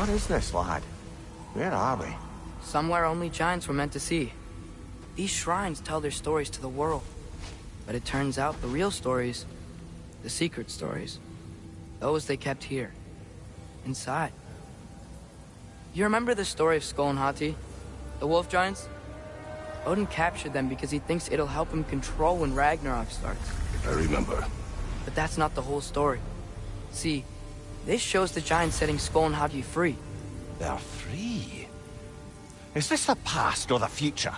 What is this, lad? Where are we? Somewhere only giants were meant to see. These shrines tell their stories to the world. But it turns out the real stories, the secret stories, those they kept here, inside. You remember the story of Skull and Hati, the wolf giants? Odin captured them because he thinks it'll help him control when Ragnarok starts. I remember. But that's not the whole story. See, this shows the giants setting Skull and Hati free. They're free? Is this the past or the future?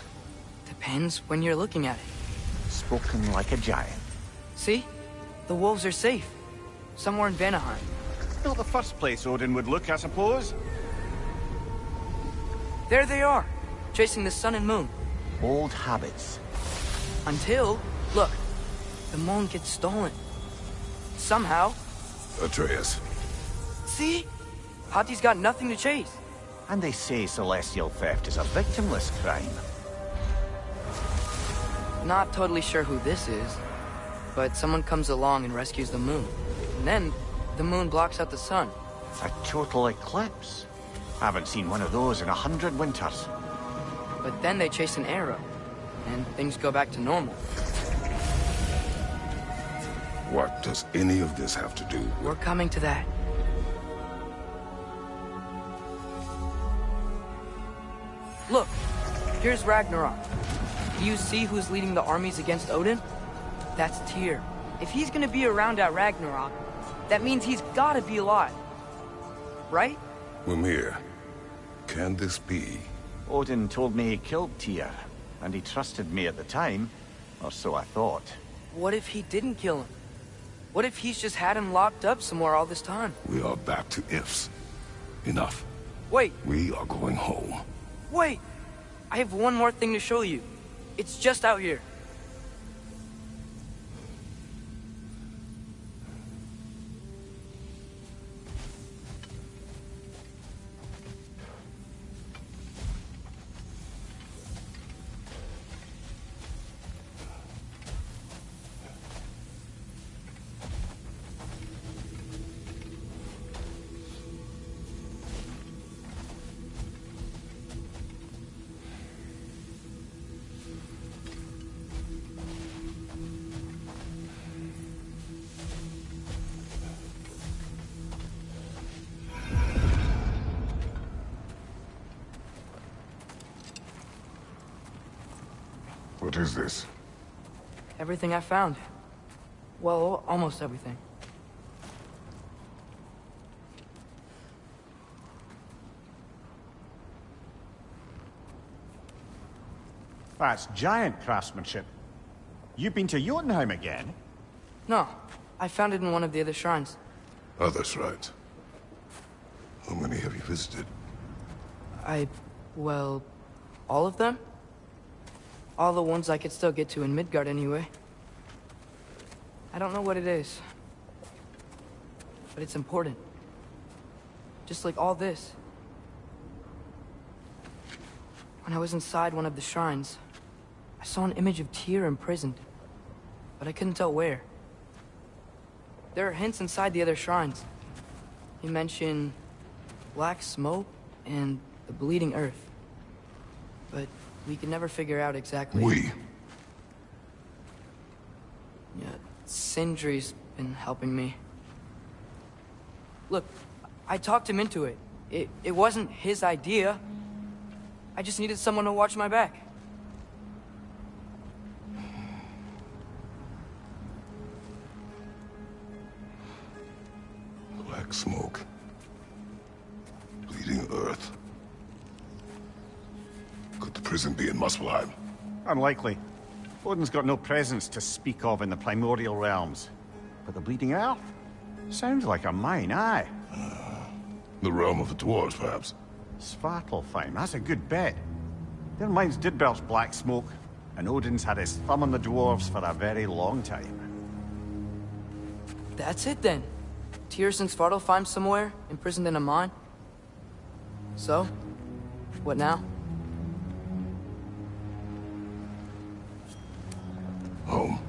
Depends when you're looking at it. Spoken like a giant. See? The wolves are safe. Somewhere in Vanaheim. Not the first place Odin would look, I suppose. There they are, chasing the sun and moon. Old habits. Until, look, the moon gets stolen. Somehow. Atreus. See? Hati's got nothing to chase. And they say celestial theft is a victimless crime. Not totally sure who this is, but someone comes along and rescues the moon. And then, the moon blocks out the sun. A total eclipse. Haven't seen one of those in 100 winters. But then they chase an arrow, and things go back to normal. What does any of this have to do with... We're coming to that. Look, here's Ragnarok. Do you see who's leading the armies against Odin? That's Tyr. If he's gonna be around at Ragnarok, that means he's gotta be alive. Right? Mimir, can this be? Odin told me he killed Tyr, and he trusted me at the time, or so I thought. What if he didn't kill him? What if he's just had him locked up somewhere all this time? We are back to ifs. Enough. Wait, We are going home. wait! I have one more thing to show you. It's just out here. What is this? Everything I found. Well, almost everything. That's giant craftsmanship. You've been to Jotunheim again? No, I found it in one of the other shrines. Others, right? How many have you visited? Well, all of them? All the ones I could still get to in Midgard anyway. I don't know what it is. But it's important. Just like all this. When I was inside one of the shrines, I saw an image of Tyr imprisoned. But I couldn't tell where. There are hints inside the other shrines. He mentioned black smoke and the bleeding earth. But we could never figure out exactly... We? Yeah, Sindri's been helping me. Look, I talked him into it. It wasn't his idea. I just needed someone to watch my back. Black smoke. Bleeding earth. Could the prison be in Muspelheim? Unlikely. Odin's got no presence to speak of in the primordial realms. But the Bleeding Earth? Sounds like a mine, aye. The realm of the dwarves, perhaps? Svartalfheim, that's a good bet. Their mines did belch black smoke, and Odin's had his thumb on the dwarves for a very long time. That's it then. Tyr's in Svartalfheim somewhere, imprisoned in a mine. So, what now? Home.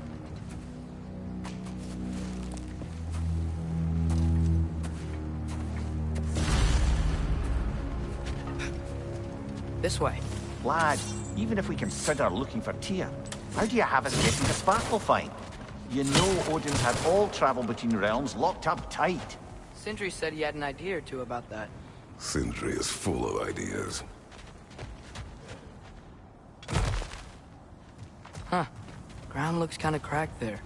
This way. Lad, even if we consider looking for Tyr, how do you have us getting to Svartalfheim? You know Odin's had all travel between realms locked up tight. Sindri said he had an idea or two about that. Sindri is full of ideas. Huh. Ground looks kind of cracked there.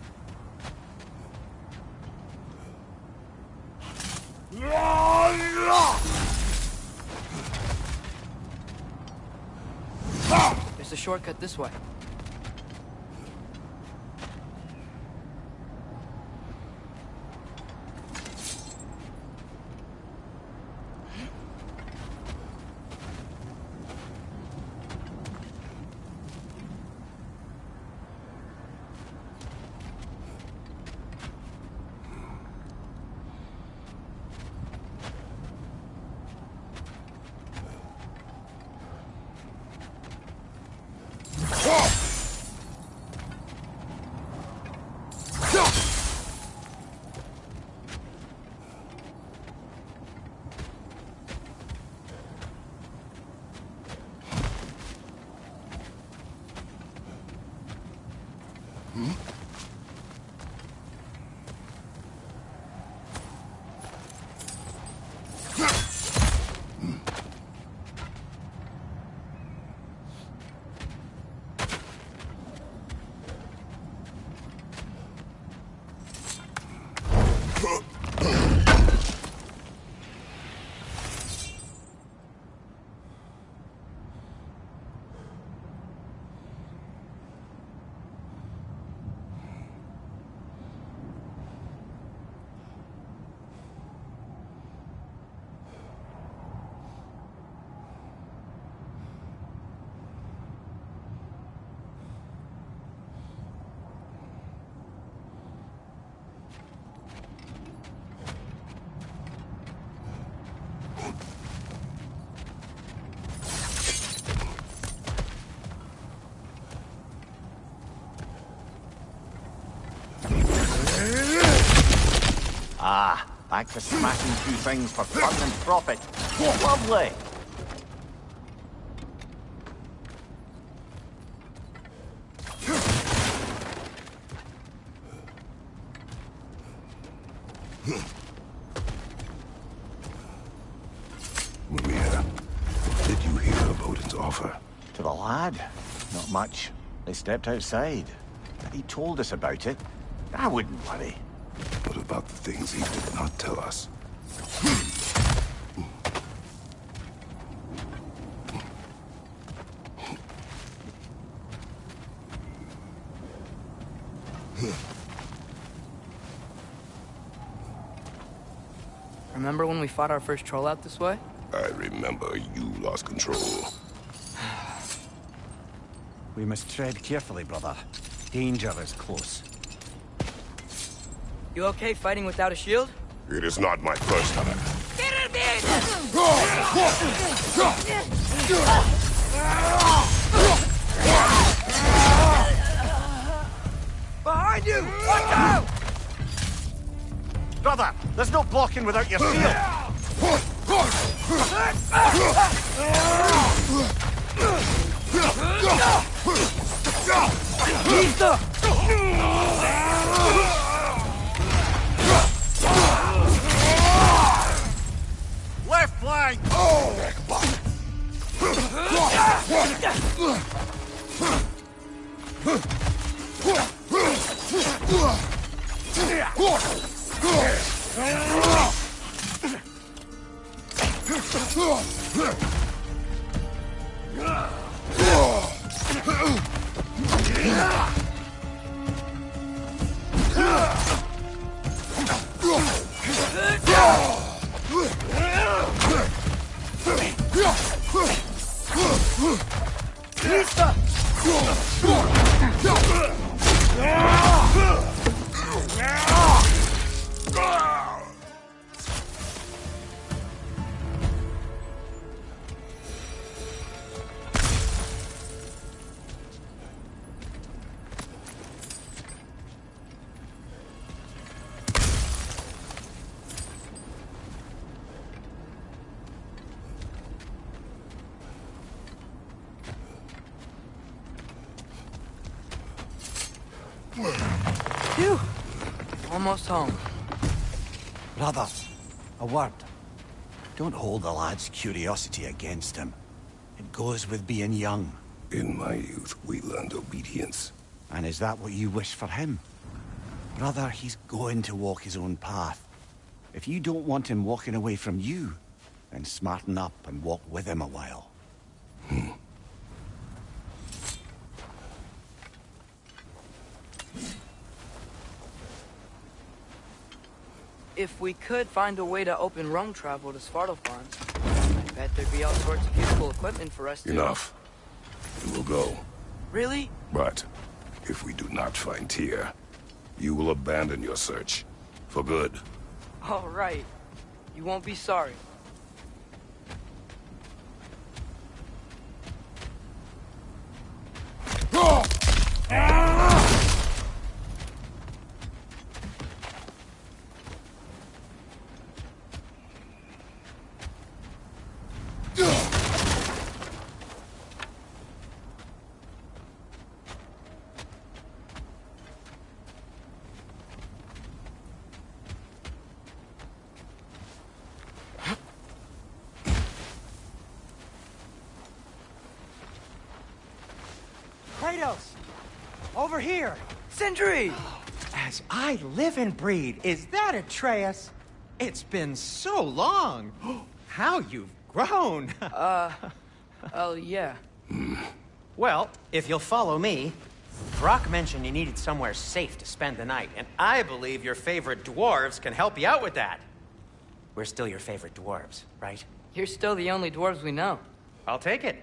There's a shortcut this way. Ah, back to smashing through things for fun and profit. Lovely! Maria, what did you hear of Odin's offer? To the lad? Not much. They stepped outside. But he told us about it. I wouldn't worry. What about the things he did not tell us? Remember when we fought our first troll out this way? I remember you lost control. We must tread carefully, brother. Danger is close. You okay fighting without a shield? It is not my first time. Behind you! Watch out! Brother, there's no blocking without your shield! Left flank! Almost home. Brother, a word. Don't hold the lad's curiosity against him. It goes with being young. In my youth, we learned obedience. And is that what you wish for him? Brother, he's going to walk his own path. If you don't want him walking away from you, then smarten up and walk with him a while. If we could find a way to open roam travel to Svartalfheim, I bet there'd be all sorts of useful equipment for us to... Enough. We will go. Really? But if we do not find Tyr, you will abandon your search. For good. All right. You won't be sorry. Kratos! Over here! Sindri! As I live and breathe, is that Atreus? It's been so long! How you've grown! Oh, yeah. Well, if you'll follow me, Brock mentioned you needed somewhere safe to spend the night, and I believe your favorite dwarves can help you out with that. We're still your favorite dwarves, right? You're still the only dwarves we know. I'll take it.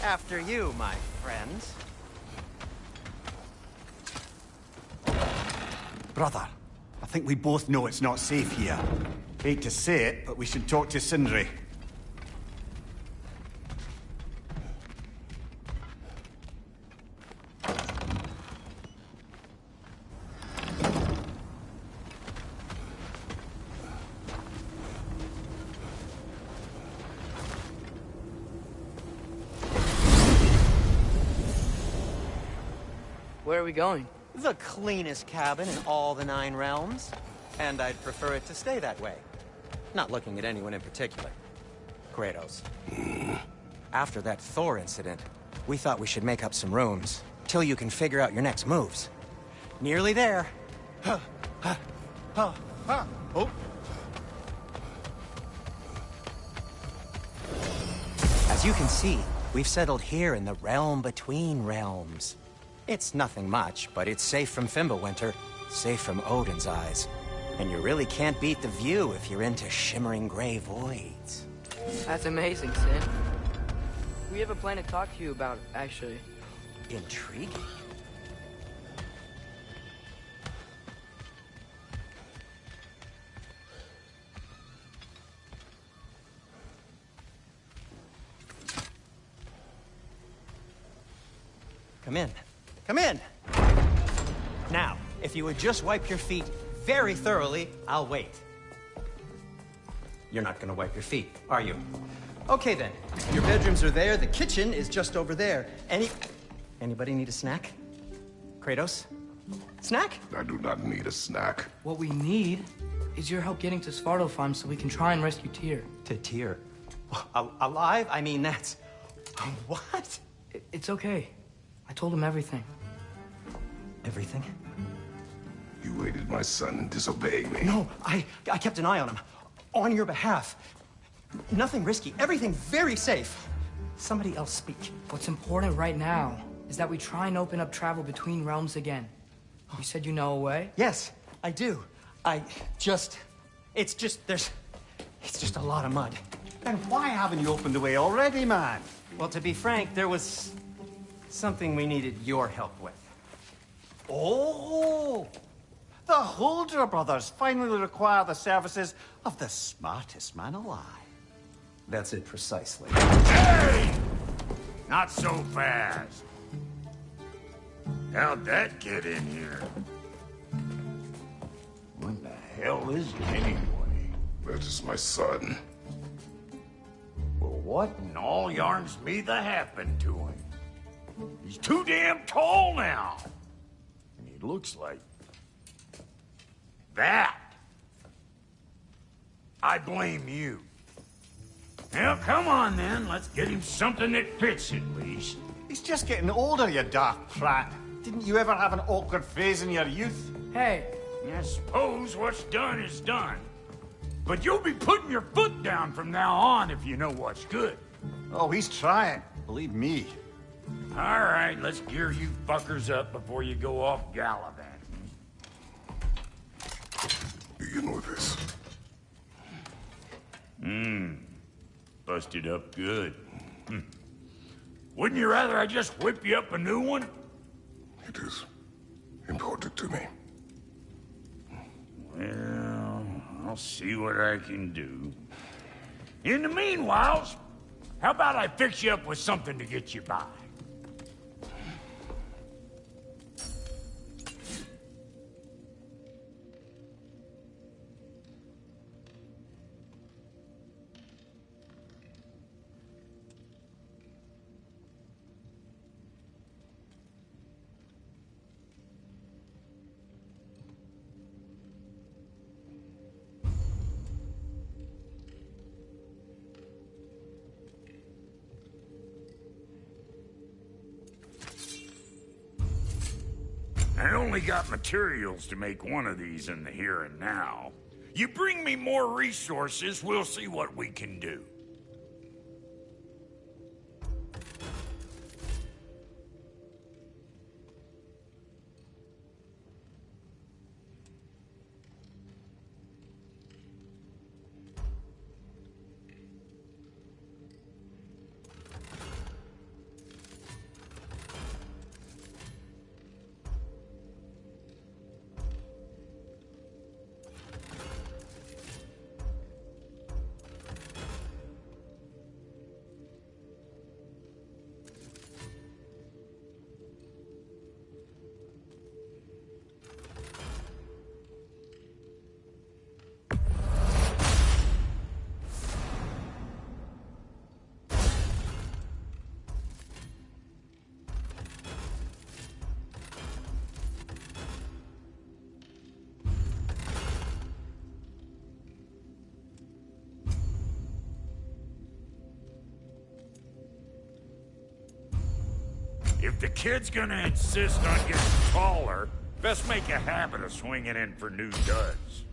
After you, my friends. Brother, I think we both know it's not safe here. Hate to say it, but we should talk to Sindri. Where are we going? The cleanest cabin in all the 9 realms. And I'd prefer it to stay that way. Not looking at anyone in particular. Kratos. After that Thor incident, we thought we should make up some rooms, till you can figure out your next moves. Nearly there. Oh. As you can see, we've settled here in the realm between realms. It's nothing much, but it's safe from Fimbulwinter, safe from Odin's eyes. And you really can't beat the view if you're into shimmering gray voids. That's amazing, Sin. We have a plan to talk to you about, actually. Intriguing. Come in. Come in! Now, if you would just wipe your feet very thoroughly, I'll wait. You're not gonna wipe your feet, are you? Okay then. Your bedrooms are there, the kitchen is just over there. Anybody need a snack? Kratos? Snack? I do not need a snack. What we need is your help getting to Svartalfheim so we can try and rescue Tyr. To Tyr? Alive? I mean, that's... What? It's okay. I told him everything. Everything? You aided my son in disobeying me. No, I kept an eye on him. On your behalf. Nothing risky. Everything very safe. Somebody else speak. What's important right now is that we try and open up travel between realms again. You said you know a way? Yes, I do. It's just a lot of mud. Then why haven't you opened the way already, man? Well, to be frank, there was something we needed your help with. Oh! The Holder brothers finally require the services of the smartest man alive. That's it precisely. Hey! Not so fast. How'd that get in here? What the hell is it anyway? That is my son. Well, what in all yarns me that happened to him? He's too damn tall now. And he looks like... that. I blame you. Well, come on then. Let's get him something that fits at least. He's just getting older, you daft prat. Didn't you ever have an awkward phase in your youth? Hey, I suppose what's done is done. But you'll be putting your foot down from now on if you know what's good. Oh, he's trying. Believe me. All right, let's gear you fuckers up before you go off gallivanting. Begin with this. Busted up good. Wouldn't you rather I just whip you up a new one? It is important to me. Well, I'll see what I can do. In the meanwhile, how about I fix you up with something to get you by? I only got materials to make one of these in the here and now. You bring me more resources, we'll see what we can do. If the kid's gonna insist on getting taller, best make a habit of swinging in for new duds.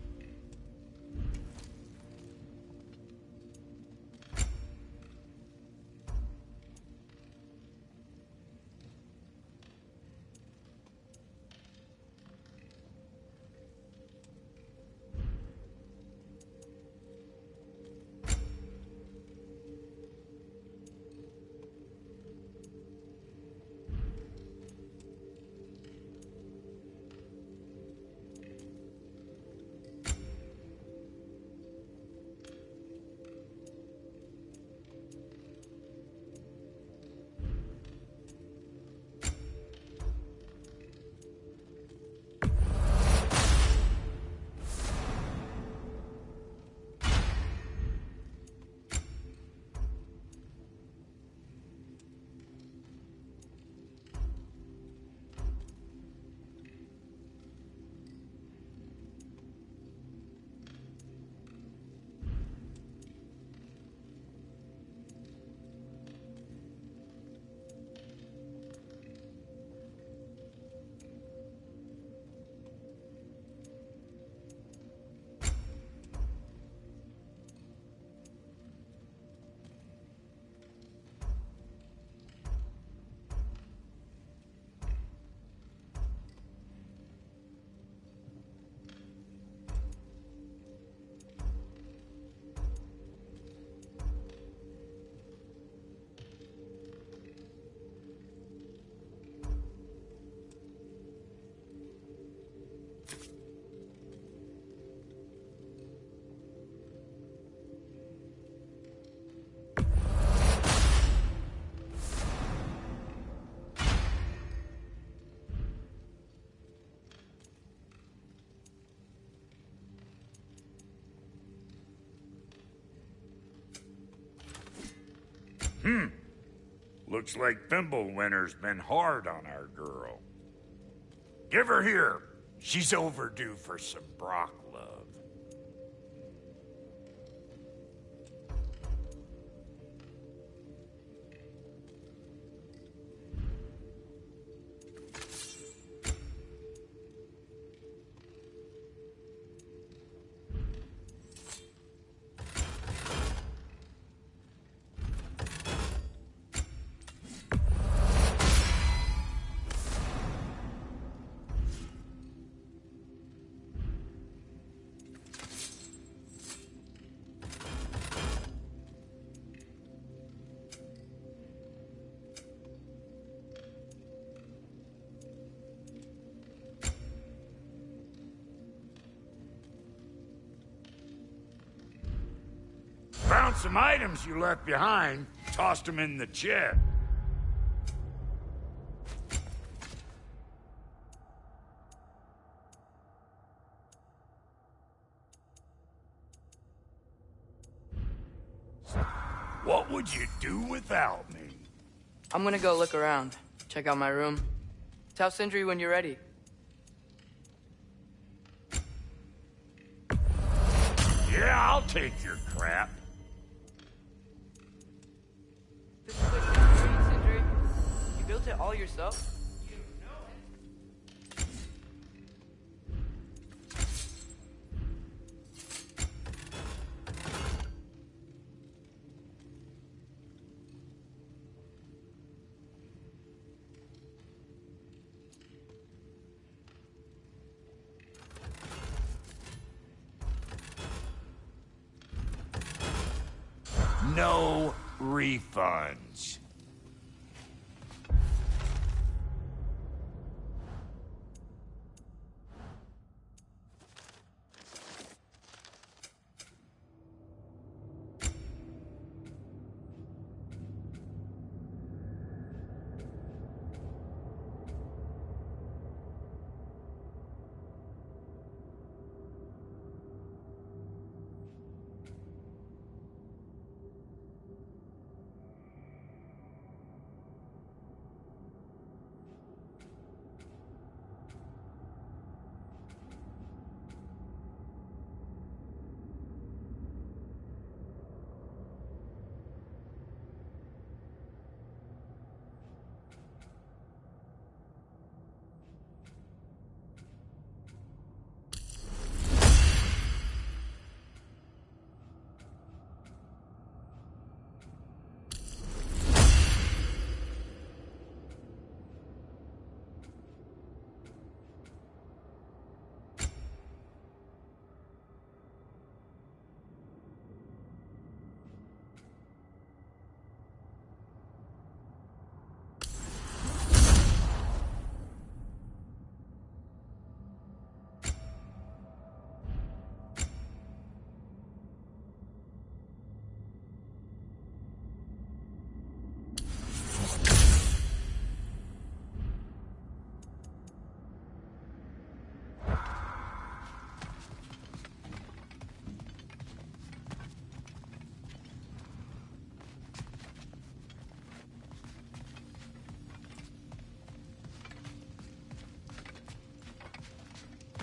Looks like Thimblewinter's been hard on our girl. Give her here. She's overdue for some Brock love. Found some items you left behind. Tossed them in the chest. What would you do without me? I'm gonna go look around. Check out my room. Tell Sindri when you're ready. Yeah, I'll take your crap. This is like great, Sindri. You built it all yourself? No refunds.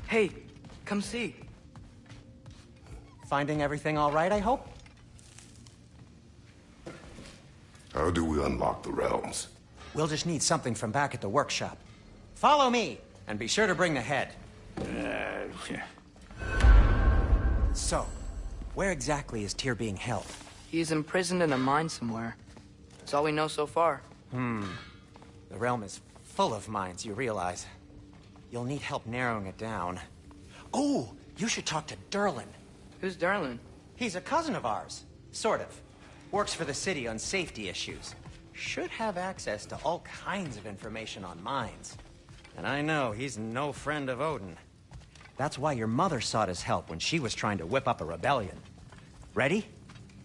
Hey, come see. Finding everything all right, I hope? How do we unlock the realms? We'll just need something from back at the workshop. Follow me, and be sure to bring the head. So, where exactly is Tyr being held? He's imprisoned in a mine somewhere. That's all we know so far. The realm is full of mines, you realize. You'll need help narrowing it down. Oh, you should talk to Durlin. Who's Darlin? He's a cousin of ours. Sort of. Works for the city on safety issues. Should have access to all kinds of information on mines. And I know he's no friend of Odin. That's why your mother sought his help when she was trying to whip up a rebellion. Ready?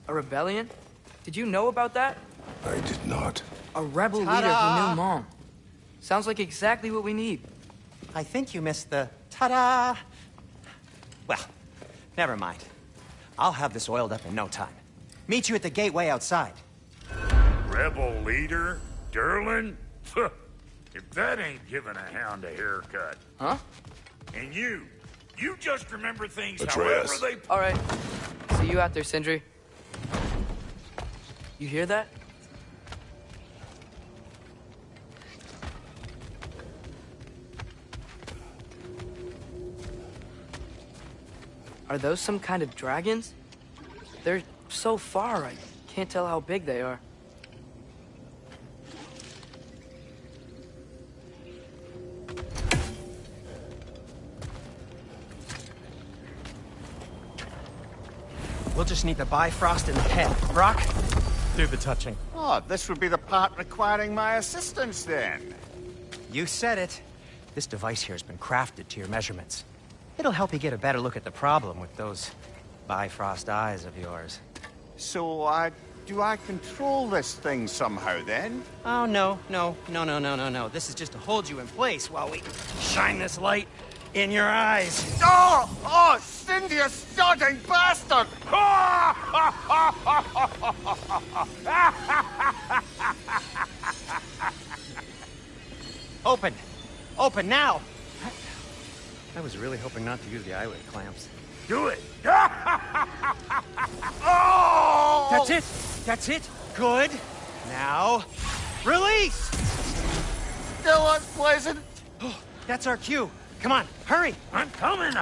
A rebellion? Did you know about that? I did not. A rebel leader who knew Mom. Sounds like exactly what we need. I think you missed the ta-da! Well, never mind. I'll have this oiled up in no time. Meet you at the gateway outside. Rebel leader? Durlin? If that ain't giving a hound a haircut. Huh? And you just remember things Atreus. however they... All right. See you out there, Sindri. You hear that? Are those some kind of dragons? They're so far, I can't tell how big they are. We'll just need the Bifrost in the head. Brock, do the touching. Oh, this would be the part requiring my assistance, then. You said it. This device here has been crafted to your measurements. It'll help you get a better look at the problem with those Bifrost eyes of yours. So, do I control this thing somehow, then? Oh, no. This is just to hold you in place while we shine this light in your eyes. Oh! Oh, Cindy, you sodding bastard! Open! Open now! I was really hoping not to use the eyelid clamps. Do it! Oh! That's it! That's it! Good! Now, release! Still unpleasant. That's our cue. Come on, hurry! I'm coming!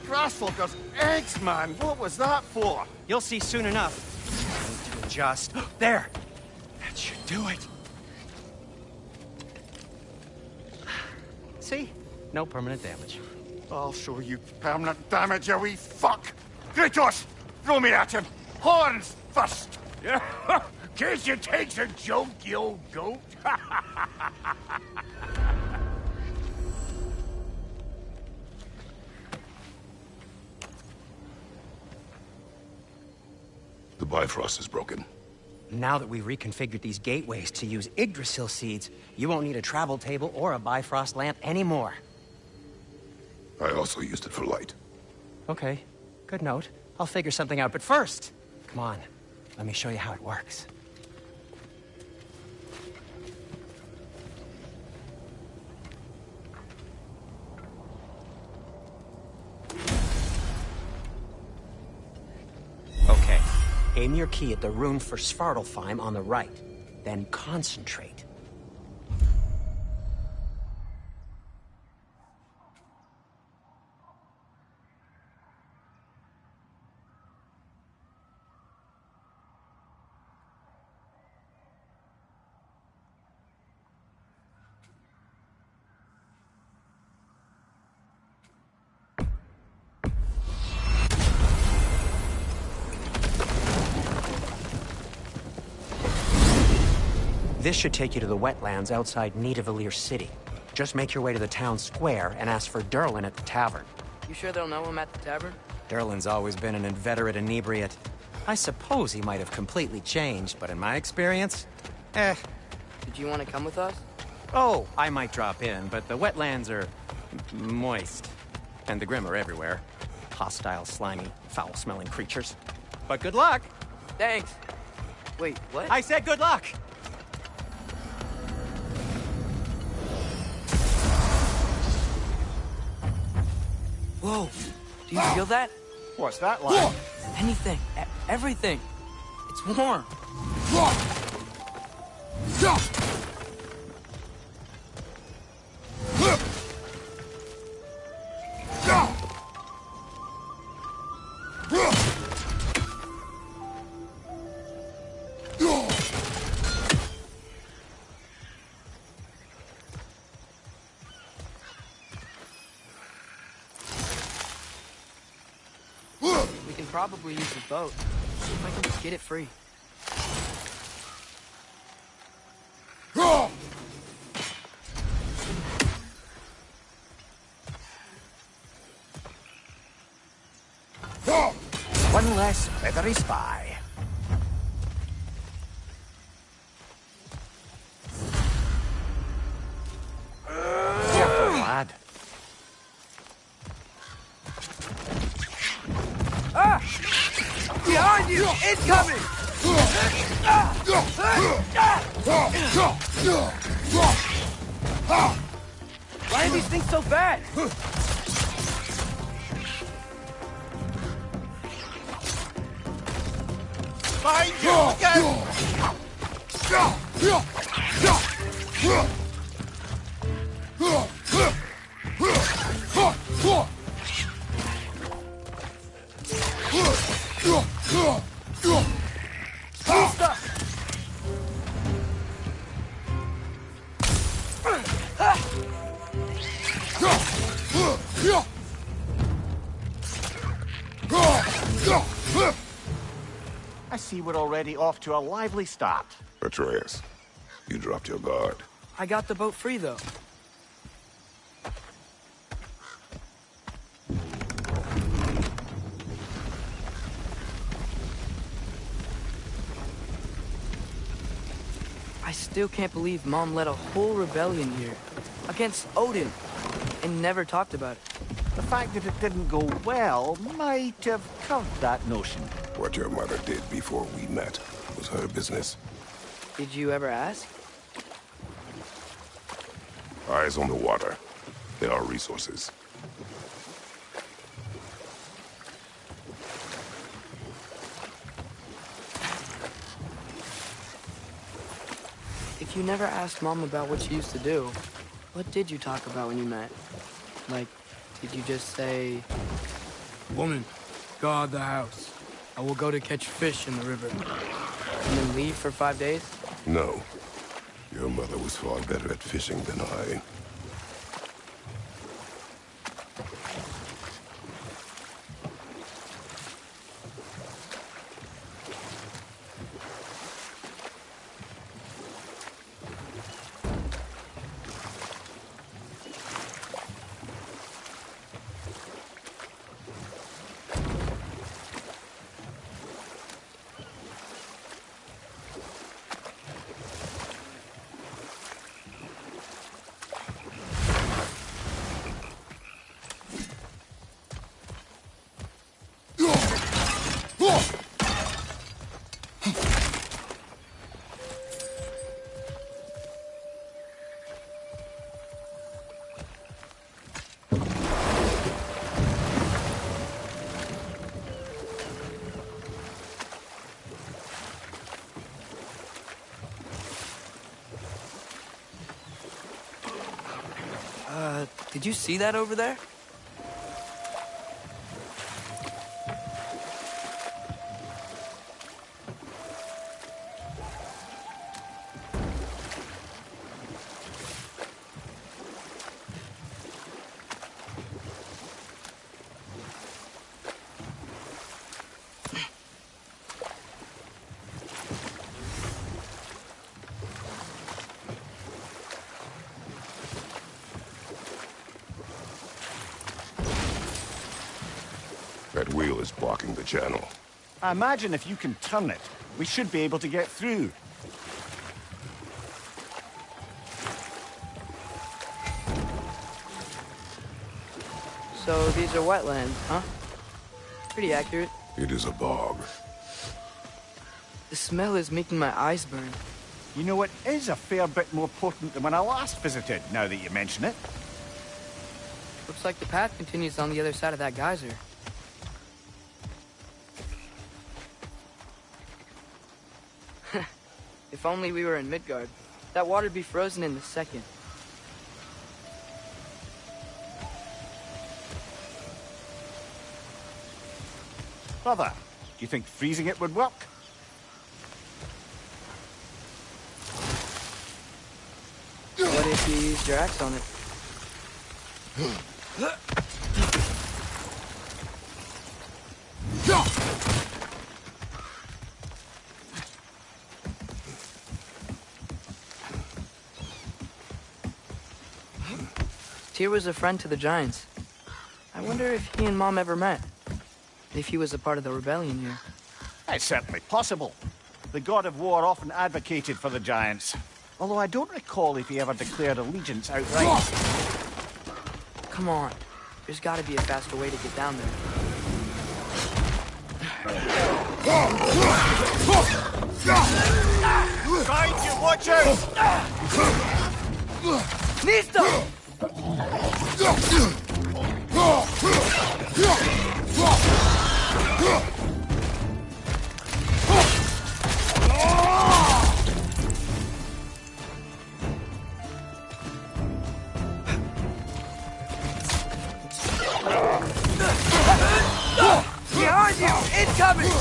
Grassfuckers, eggs, man. What was that for? You'll see soon enough. I need to adjust. There! That should do it. See? No permanent damage. I'll show you permanent damage, you wee fuck. Kratos, throw me at him. Horns first. Yeah, case you takes a joke, you old goat. The Bifrost is broken. Now that we've reconfigured these gateways to use Yggdrasil seeds, you won't need a travel table or a Bifrost lamp anymore. I also used it for light. Okay, good note. I'll figure something out, but first, come on, let me show you how it works. Okay, aim your key at the rune for Svartalfheim on the right, then concentrate. This should take you to the wetlands outside Nidavellir City. Just make your way to the town square and ask for Durlin at the tavern. You sure they'll know him at the tavern? Durlin's always been an inveterate inebriate. I suppose he might have completely changed, but in my experience, Did you want to come with us? Oh, I might drop in, but the wetlands are moist. And the Grim are everywhere. Hostile, slimy, foul-smelling creatures. But good luck! Thanks. Wait, what? I said good luck! Whoa, do you feel that? What's that like? Anything, everything. It's warm. We can probably use the boat. See if I can just get it free. One less feathery spy. Careful, lad. Ah! Behind you! Incoming! Why are these things so bad? Behind you! Look out! I see we're already off to a lively start. Atreus, you dropped your guard. I got the boat free, though. I still can't believe Mom led a whole rebellion here. Against Odin. And never talked about it. The fact that it didn't go well might have curved that notion. What your mother did before we met was her business. Did you ever ask? Eyes on the water. There are resources. If you never asked Mom about what she used to do, what did you talk about when you met? Like, did you just say... Woman, guard the house. I will go to catch fish in the river. And then leave for 5 days? No. Your mother was far better at fishing than I. Did you see that over there? That wheel is blocking the channel. I imagine if you can turn it, we should be able to get through. So these are wetlands, huh? Pretty accurate. It is a bog. The smell is making my eyes burn. You know, it is a fair bit more potent than when I last visited, now that you mention it. Looks like the path continues on the other side of that geyser. If only we were in Midgard. That water'd be frozen in a second. Brother, do you think freezing it would work? What if you used your axe on it? Tyr was a friend to the Giants. I wonder if he and Mom ever met. If he was a part of the rebellion here. It's certainly possible. The god of war often advocated for the giants. Although I don't recall if he ever declared allegiance outright. Come on. There's gotta be a faster way to get down there. Behind you, watch out! Nista! Behind you! Incoming!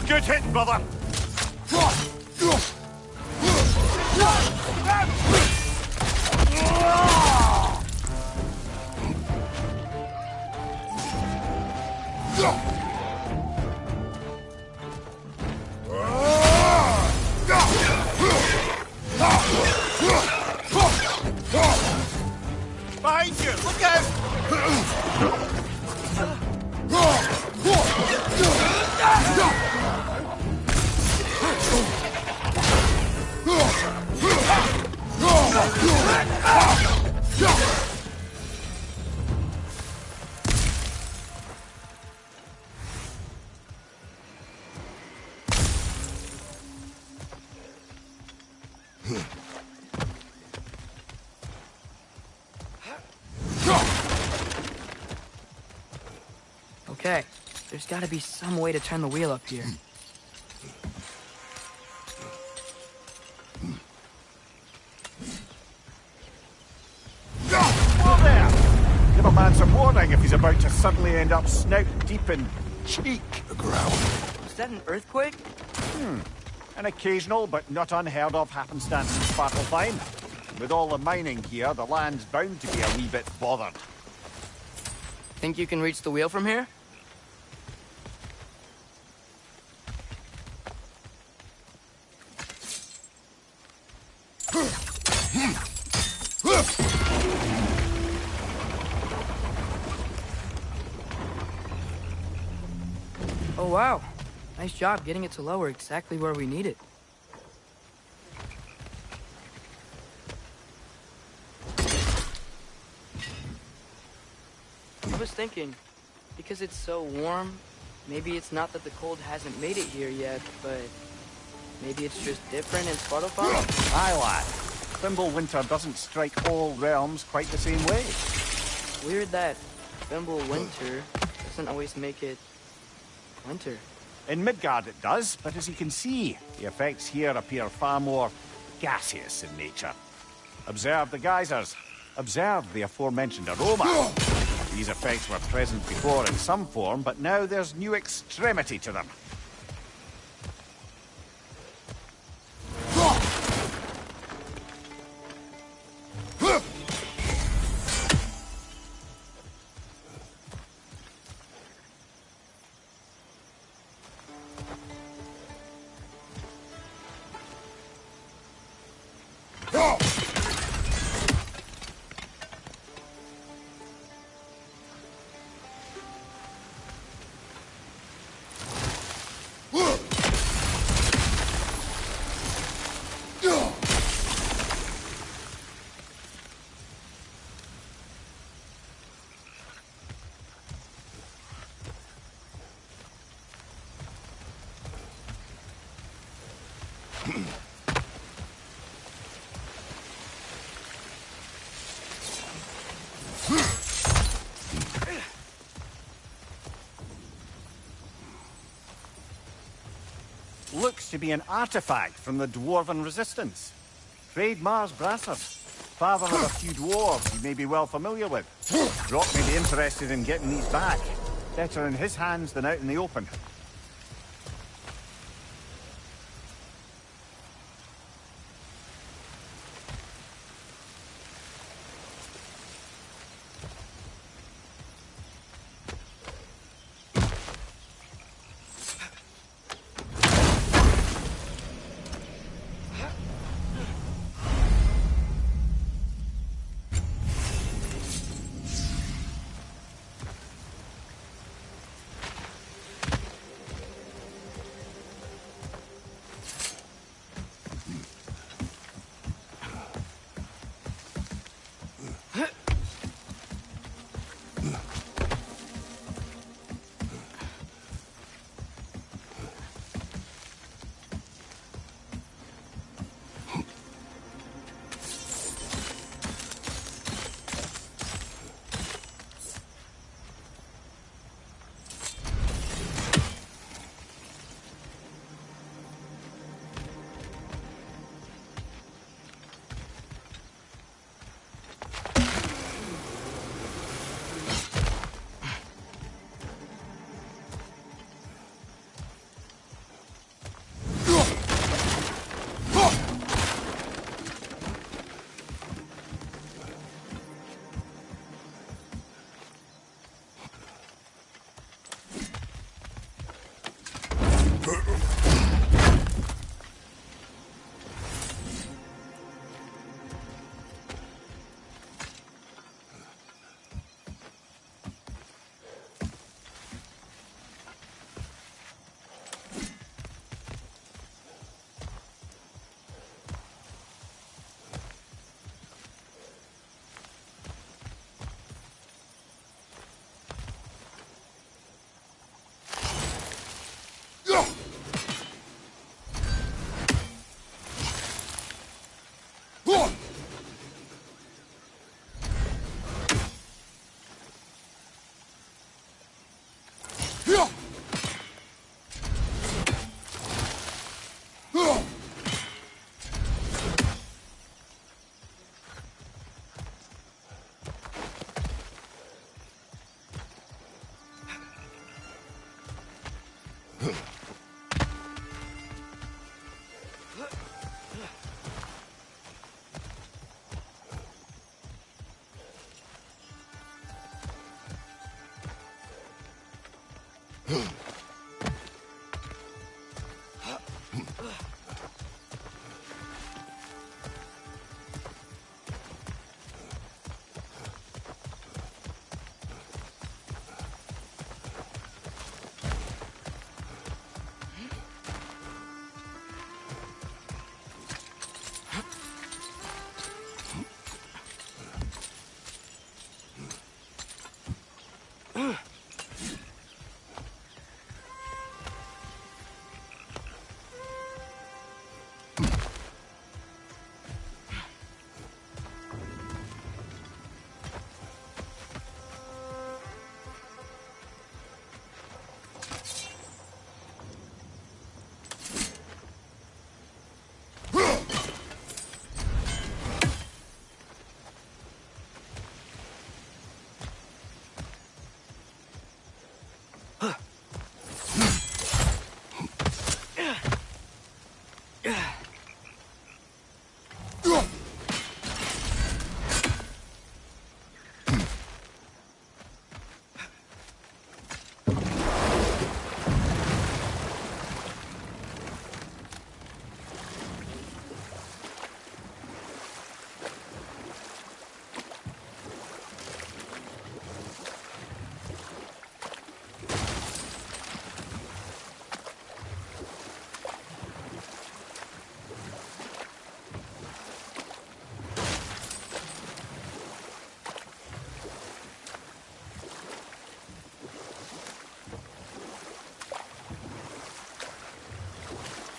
Good hit, brother! Behind you! Look out! Okay, there's gotta be some way to turn the wheel up here. Whoa there! Give a man some warning if he's about to suddenly end up snout deep in cheek. The ground. Was that an earthquake? An occasional but not unheard of happenstance in Svartalfheim. With all the mining here, the land's bound to be a wee bit bothered. Think you can reach the wheel from here? Oh wow, nice job getting it to lower exactly where we need it. I was thinking, because it's so warm, maybe it's not that the cold hasn't made it here yet, but maybe it's just different in Svartalfheim? Aye, lad. Thimble winter doesn't strike all realms quite the same way. Weird that Thimble winter doesn't always make it winter. In Midgard it does, but as you can see, the effects here appear far more gaseous in nature. Observe the geysers. Observe the aforementioned aroma. These effects were present before in some form, but now there's new extremity to them. Looks to be an artifact from the Dwarven Resistance. Trade Mars Brassard, father of a few dwarves you may be well familiar with. Brock may be interested in getting these back. Better in his hands than out in the open.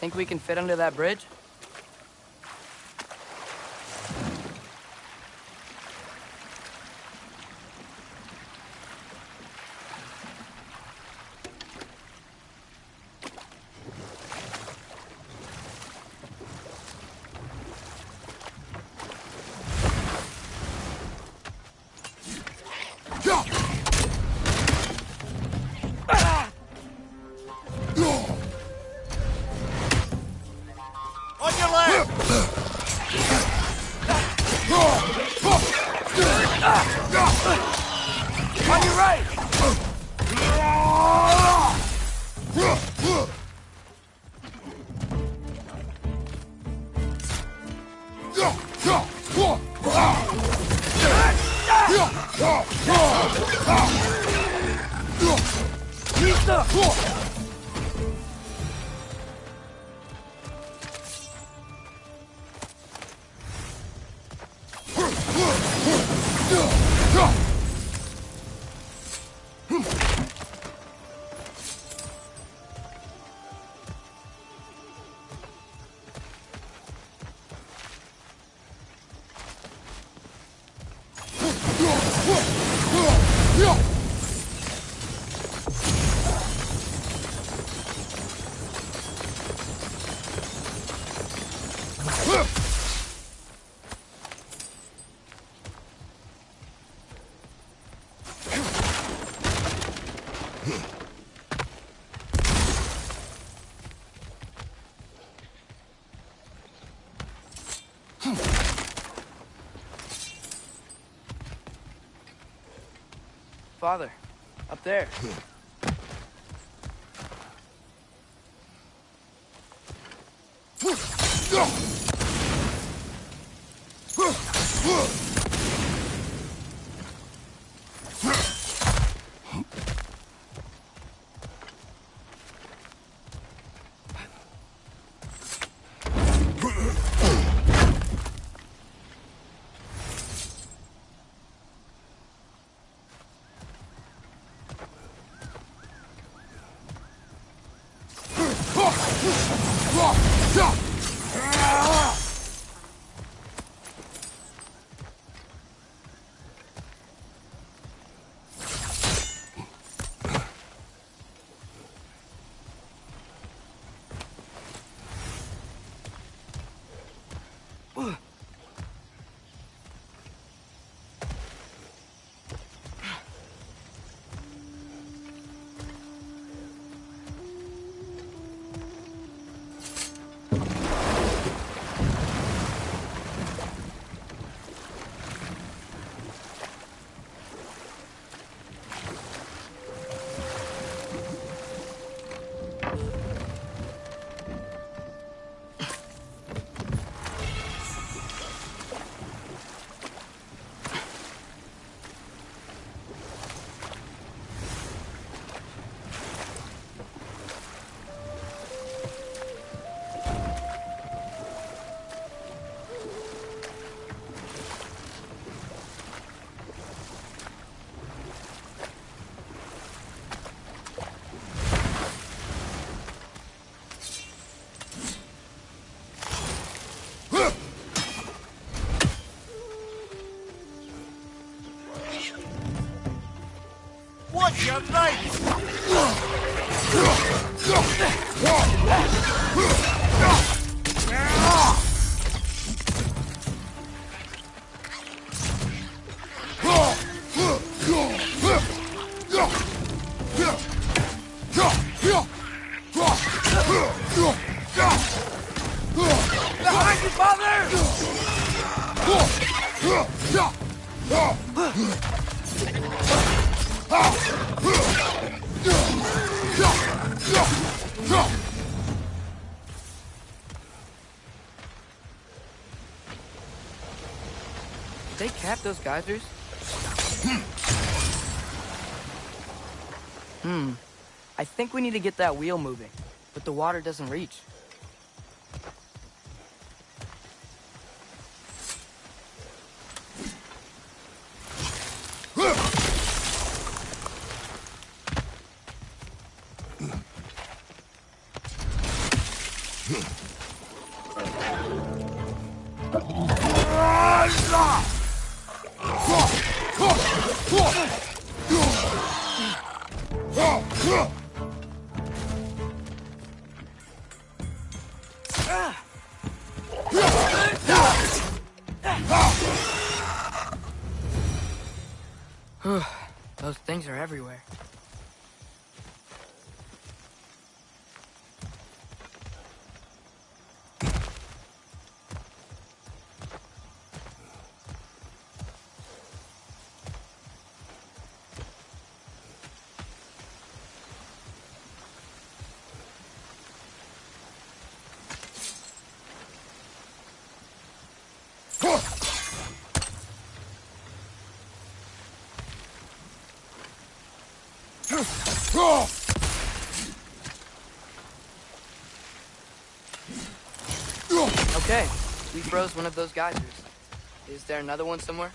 Think we can fit under that bridge? Father, up there. You're right! Behind you, father! Did they cap those geysers? I think we need to get that wheel moving, but the water doesn't reach. Those things are everywhere. Okay, we froze one of those geysers. Is there another one somewhere?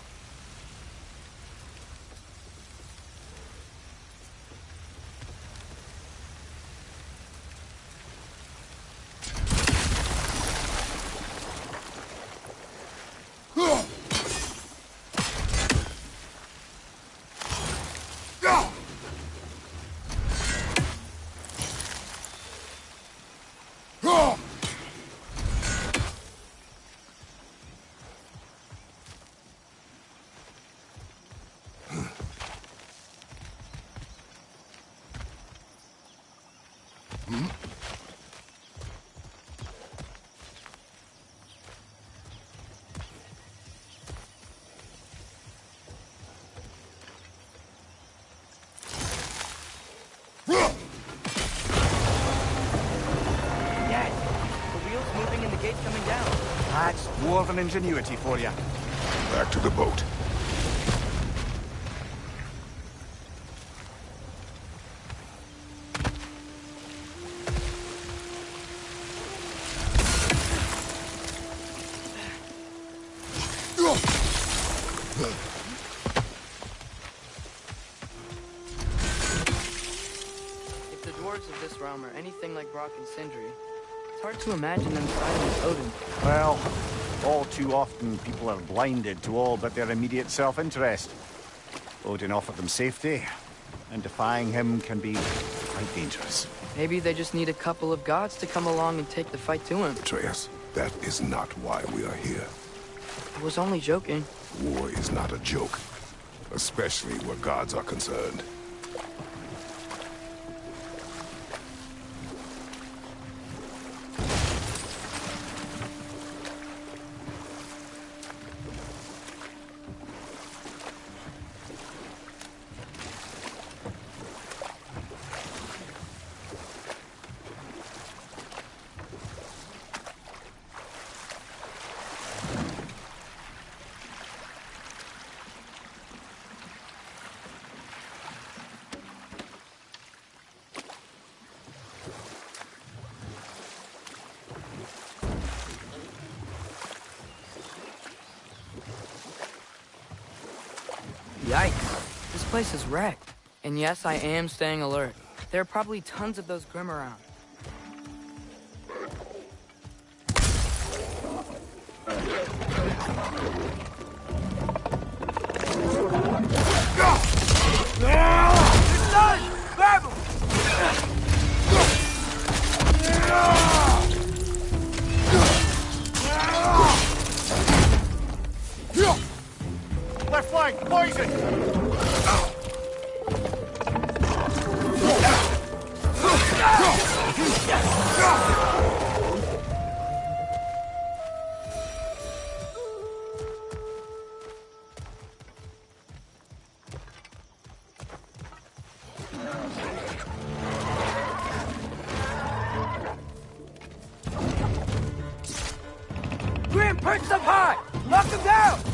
Yes, the wheel's moving and the gate's coming down. That's dwarven ingenuity for you. Back to the boat. If the dwarves of this realm are anything like Brock and Sindri, it's hard to imagine them siding with Odin. Well, all too often people are blinded to all but their immediate self-interest. Odin offered them safety, and defying him can be quite dangerous. Maybe they just need a couple of gods to come along and take the fight to him. Atreus, that is not why we are here. I was only joking. War is not a joke, especially where gods are concerned. Yikes. This place is wrecked. And yes, I am staying alert. There are probably tons of those Grim around. It's not Left flank, poison! Grim, perch up high! Knock him down!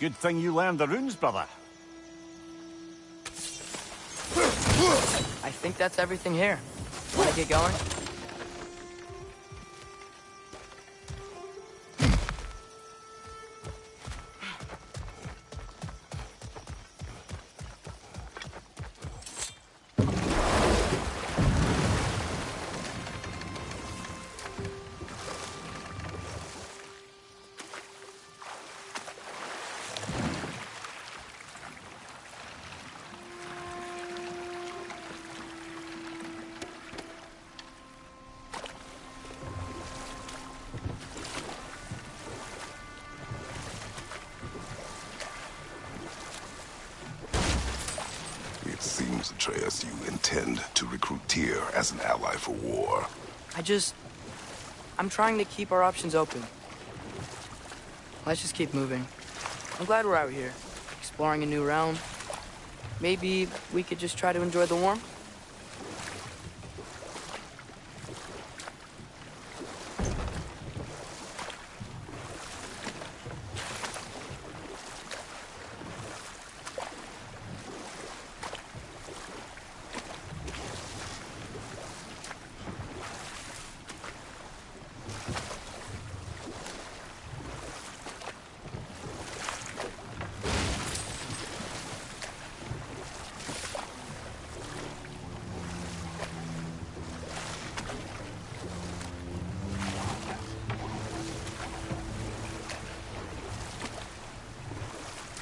Good thing you learned the runes, brother. I think that's everything here. Wanna get going? It seems, Atreus, you intend to recruit Tyr as an ally for war. I'm trying to keep our options open. Let's just keep moving. I'm glad we're out here, exploring a new realm. Maybe we could just try to enjoy the warmth?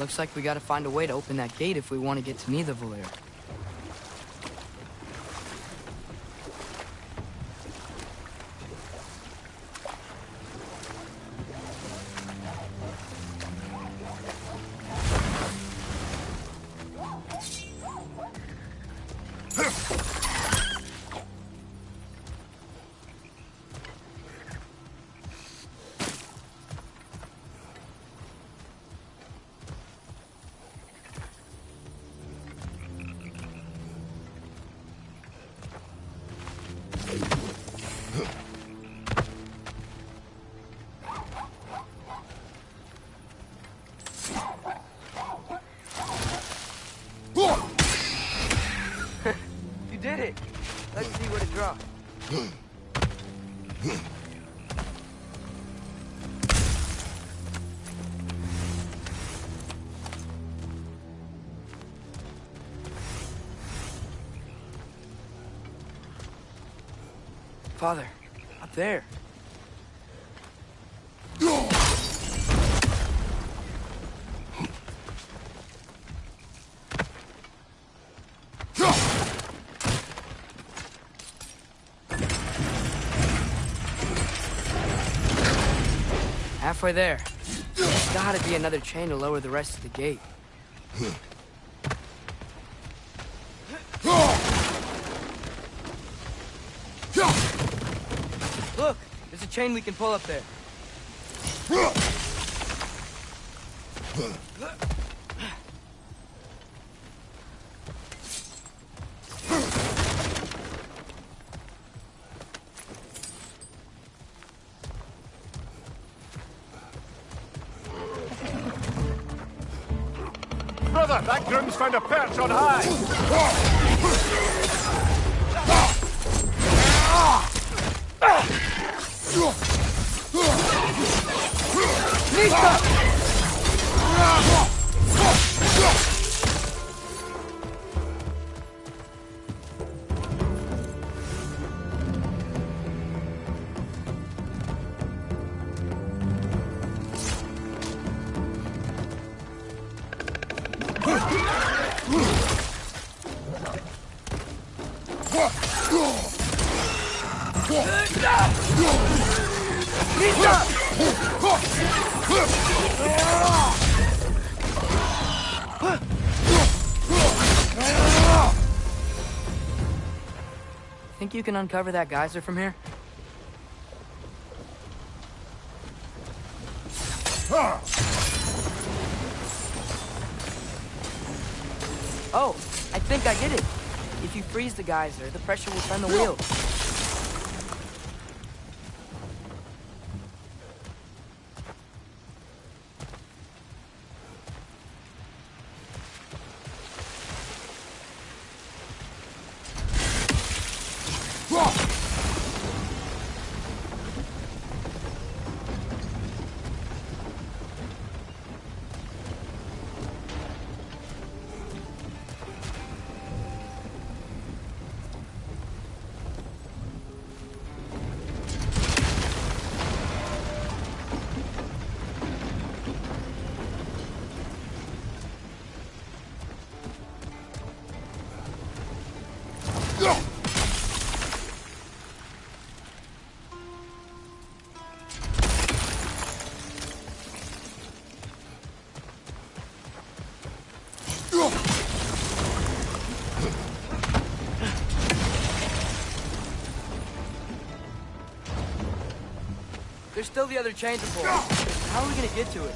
Looks like we gotta find a way to open that gate if we want to get to Nidavellir. You did it! Let's see what it dropped. Father, up there. Halfway there. There's gotta be another chain to lower the rest of the gate. Look, there's a chain we can pull up there. Brother, that groom's found a perch on high! Think you can uncover that geyser from here? Oh, I think I get it. If you freeze the geyser, the pressure will turn the wheel. There's still the other chain to pull. How are we gonna get to it?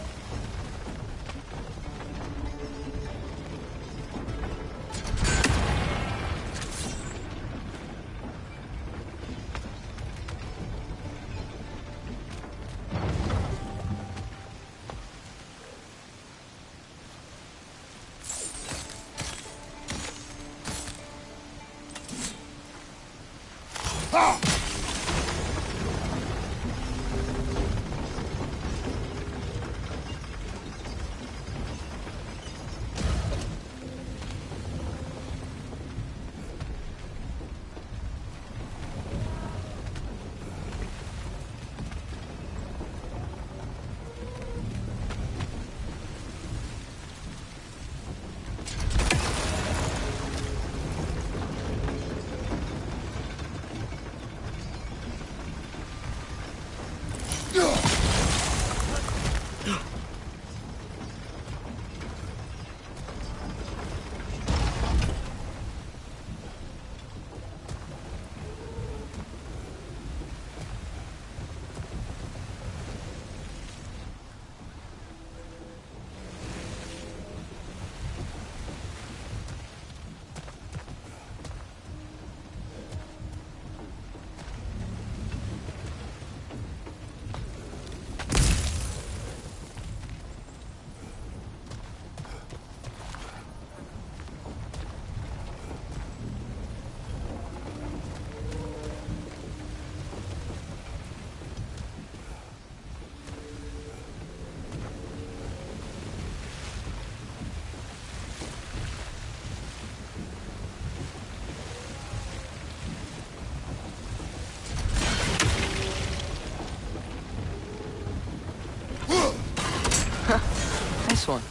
Nice one.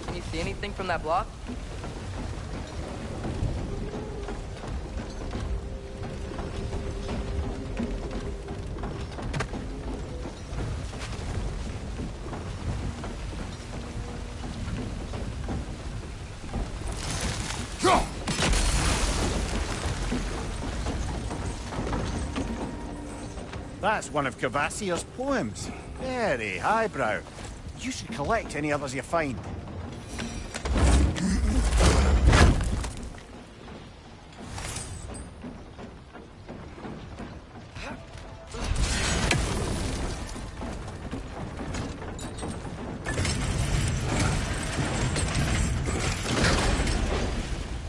Can you see anything from that block? That's one of Cavassier's poems. Very highbrow. You should collect any others you find.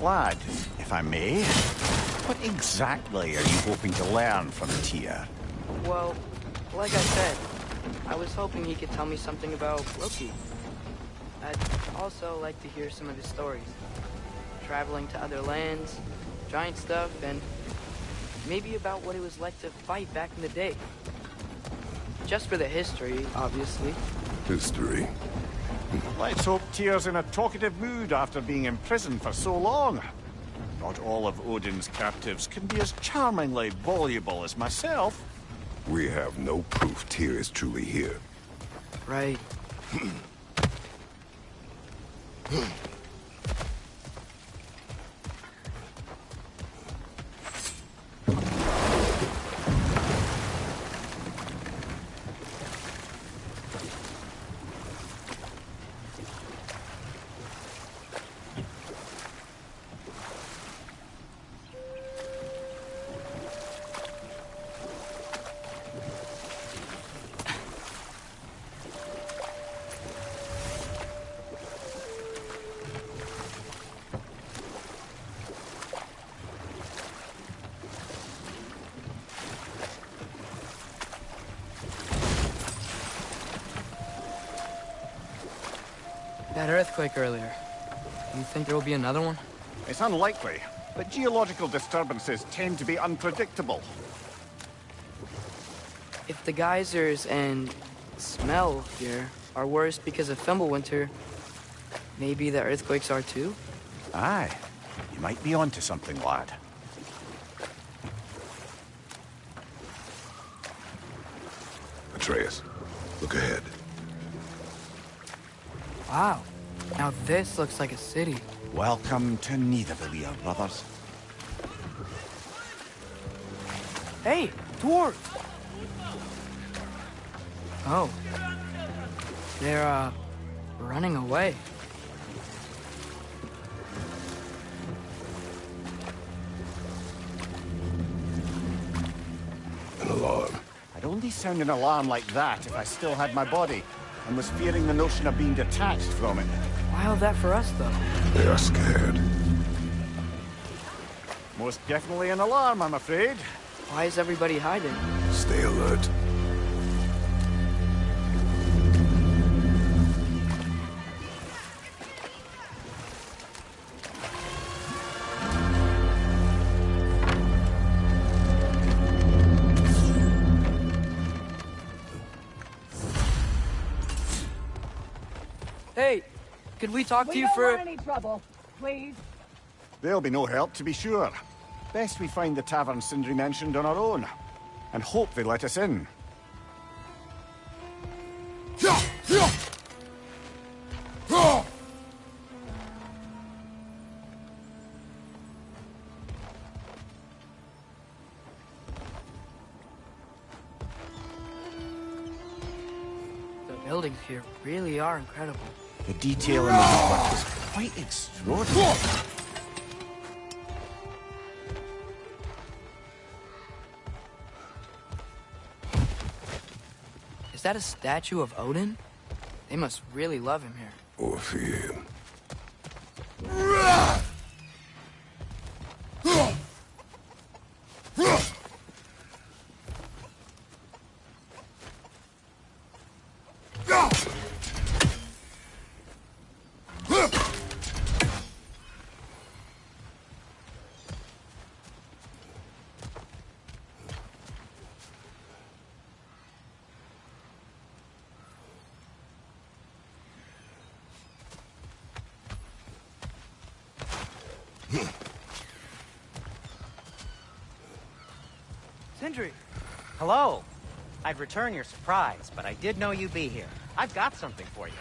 Lad, if I may, what exactly are you hoping to learn from Tyr? Well, like I said, I was hoping he could tell me something about Loki. I'd also like to hear some of his stories. Traveling to other lands, giant stuff, and maybe about what it was like to fight back in the day. Just for the history, obviously. History. Let's hope Tyr's in a talkative mood after being imprisoned for so long. Not all of Odin's captives can be as charmingly voluble as myself. We have no proof Tyr is truly here. Right. That earthquake earlier. Do you think there will be another one? It's unlikely, but geological disturbances tend to be unpredictable. If the geysers and smell here are worse because of Fimbulwinter, maybe the earthquakes are too? Aye, you might be onto something, lad. Atreus, look ahead. Wow, Now this looks like a city. Welcome to Nidavellir, brothers. Hey, dwarves! Oh. They're, running away. An alarm. I'd only sound an alarm like that if I still had my body, and was fearing the notion of being detached from it. Wild that for us, though. They are scared. Most definitely an alarm, I'm afraid. Why is everybody hiding? Stay alert. Hey, could we talk to you We for... don't want any trouble, please. There'll be no help, to be sure. Best we find the tavern Sindri mentioned on our own, and hope they let us in. The buildings here really are incredible. The detail in the woodwork is quite extraordinary. Is that a statue of Odin? They must really love him here. Or fear him. Sindri! Hello. I'd return your surprise, but I did know you'd be here. I've got something for you.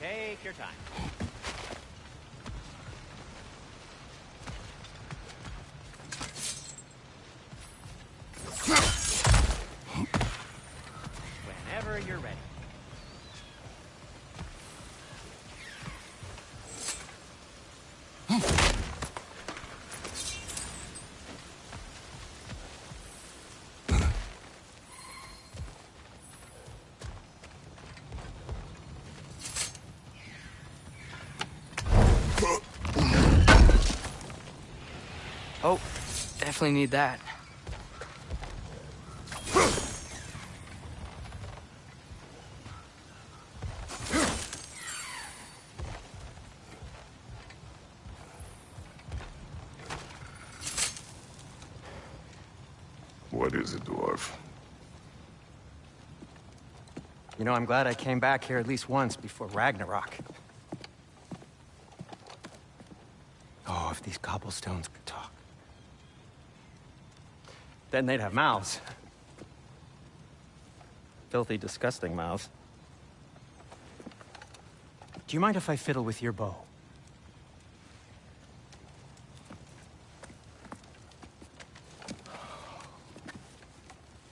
Take your time. Whenever you're ready. Oh, definitely need that. What is it, dwarf? You know, I'm glad I came back here at least once before Ragnarok. Oh, if these cobblestones could talk. Then they'd have mouths. Filthy, disgusting mouths. Do you mind if I fiddle with your bow?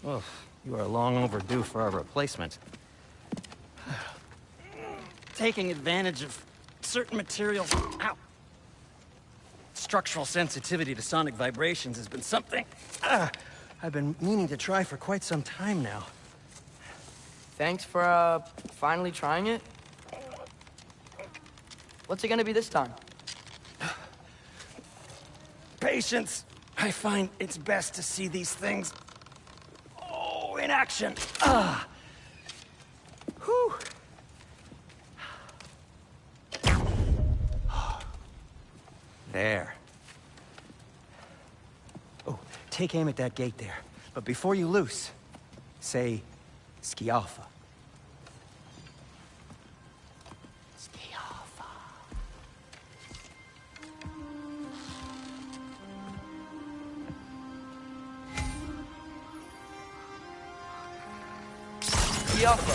Oh, you are long overdue for a replacement. Taking advantage of certain materials. Ow! Structural sensitivity to sonic vibrations has been something I've been meaning to try for quite some time now. Thanks for, finally trying it. What's it gonna be this time? Patience. I find it's best to see these things, in action. Whew. There. Oh, take aim at that gate there. But before you loose, say, Skialfa. Skialfa. The Alpha.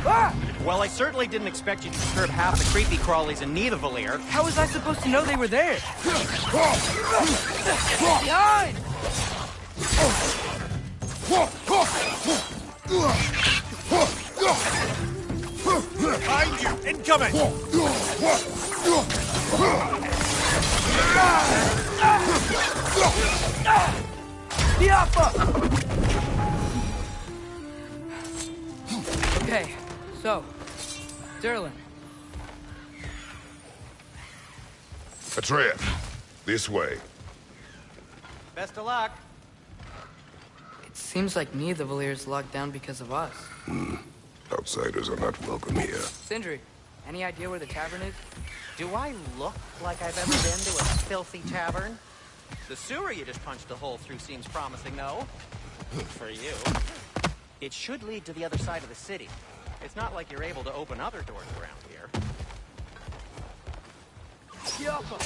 Ah! Well, I certainly didn't expect you to disturb half the creepy crawlies in Nidavellir. How was I supposed to know they were there? Behind! Behind you! Incoming! The Alpha! Okay, so, Derlin. Atreus, this way. Best of luck. It seems like Nidavellir's locked down because of us. Outsiders are not welcome here. Sindri, any idea where the tavern is? Do I look like I've ever been to a filthy tavern? The sewer you just punched a hole through seems promising, though. For you. It should lead to the other side of the city. It's not like you're able to open other doors around here. The Alpha!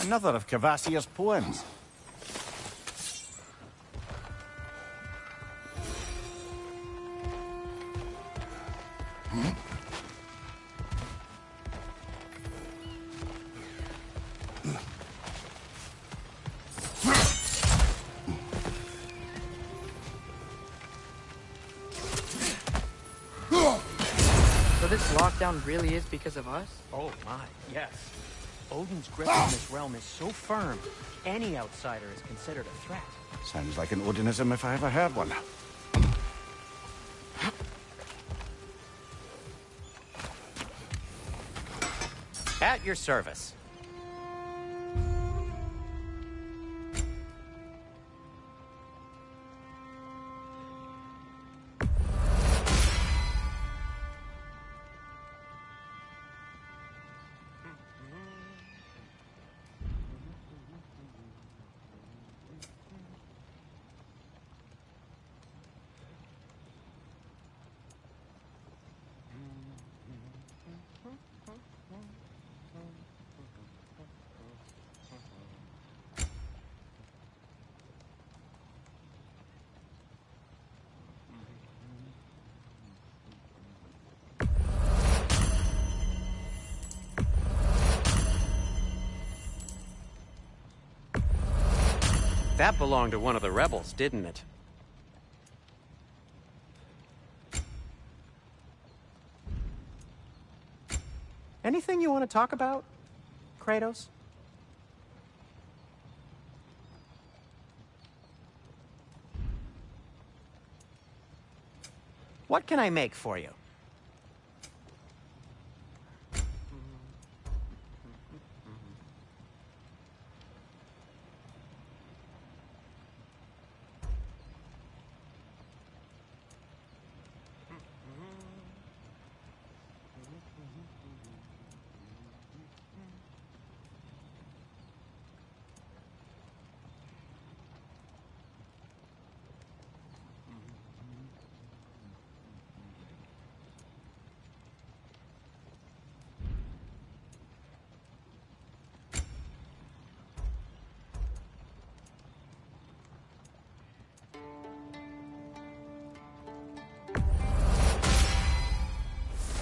Another of Kvasir's poems. So this lockdown really is because of us? Oh my, yes. Odin's grip on this realm is so firm, any outsider is considered a threat. Sounds like an Odinism if I ever heard one. At your service. That belonged to one of the rebels, didn't it? Anything you want to talk about, Kratos? What can I make for you?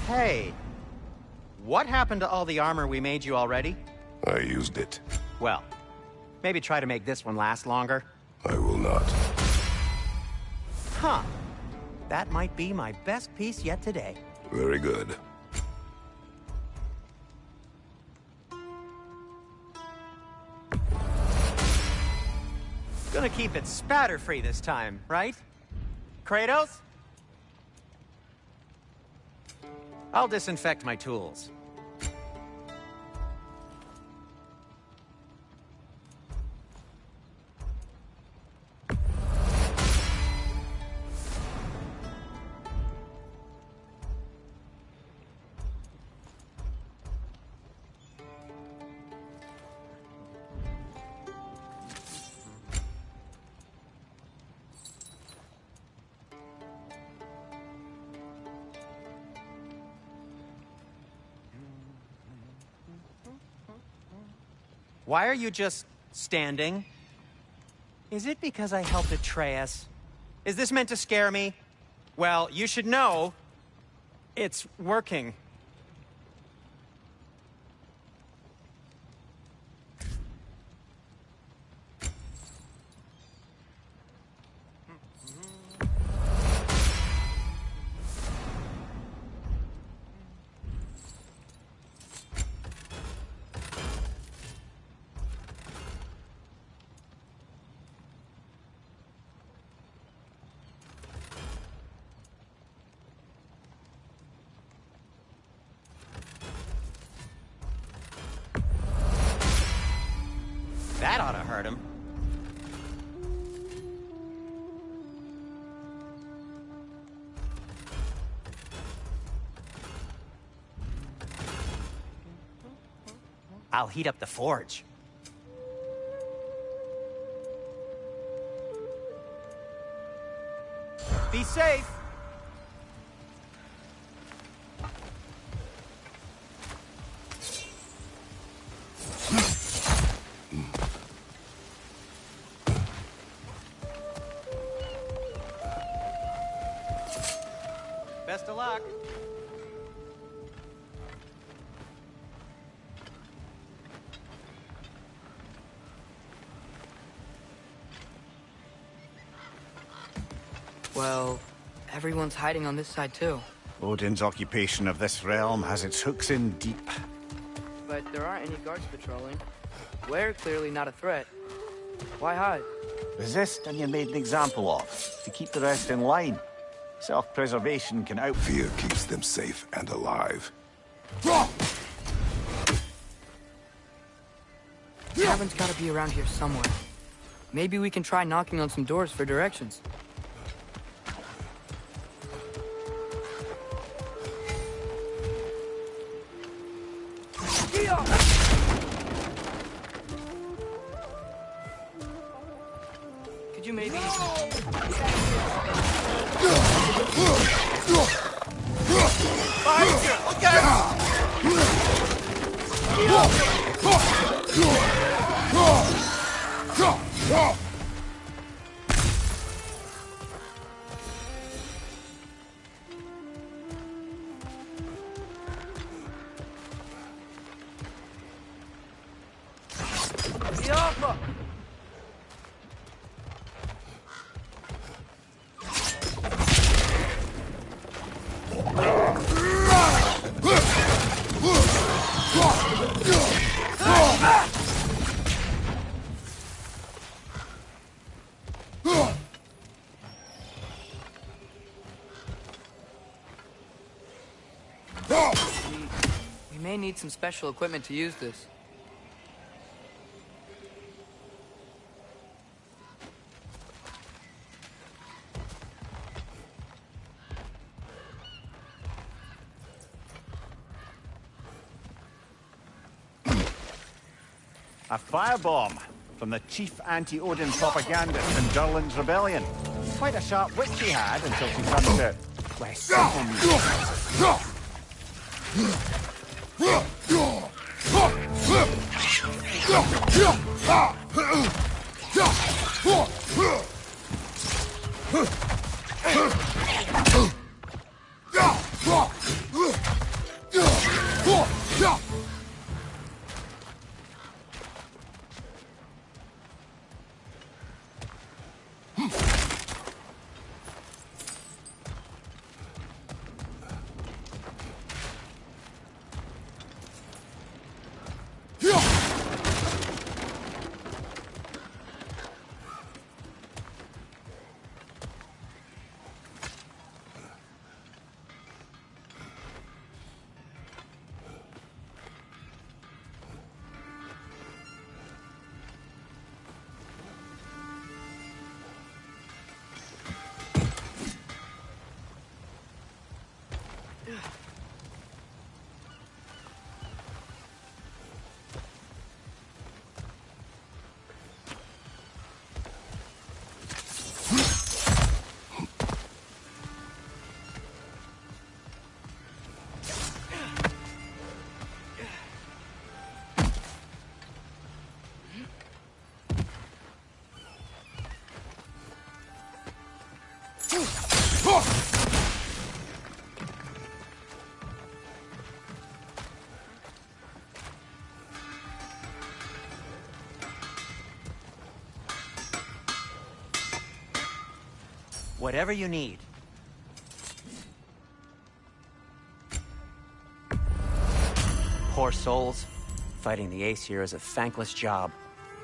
Hey, what happened to all the armor we made you already? I used it. Well, maybe try to make this one last longer. I will not. Huh. That might be my best piece yet today. Very good. Gonna keep it spatter-free this time, right? Kratos? I'll disinfect my tools. Why are you just standing? Is it because I helped Atreus? Is this meant to scare me? Well, you should know, it's working. That ought to hurt him. I'll heat up the forge. Be safe! Best of luck. Well, everyone's hiding on this side too. Odin's occupation of this realm has its hooks in deep. But there aren't any guards patrolling. We're clearly not a threat. Why hide? Resist and you're made an example of, to keep the rest in line. Self-preservation can out... Fear keeps them safe and alive. Cabin's gotta be around here somewhere. Maybe we can try knocking on some doors for directions. Could you maybe... Behind you! Look out! We may need some special equipment to use this. A firebomb from the chief anti-Odin propagandist in Durlin's rebellion. Quite a sharp wit she had until she turned to... Well, simple Whatever you need. Poor souls. Fighting the Ace here is a thankless job,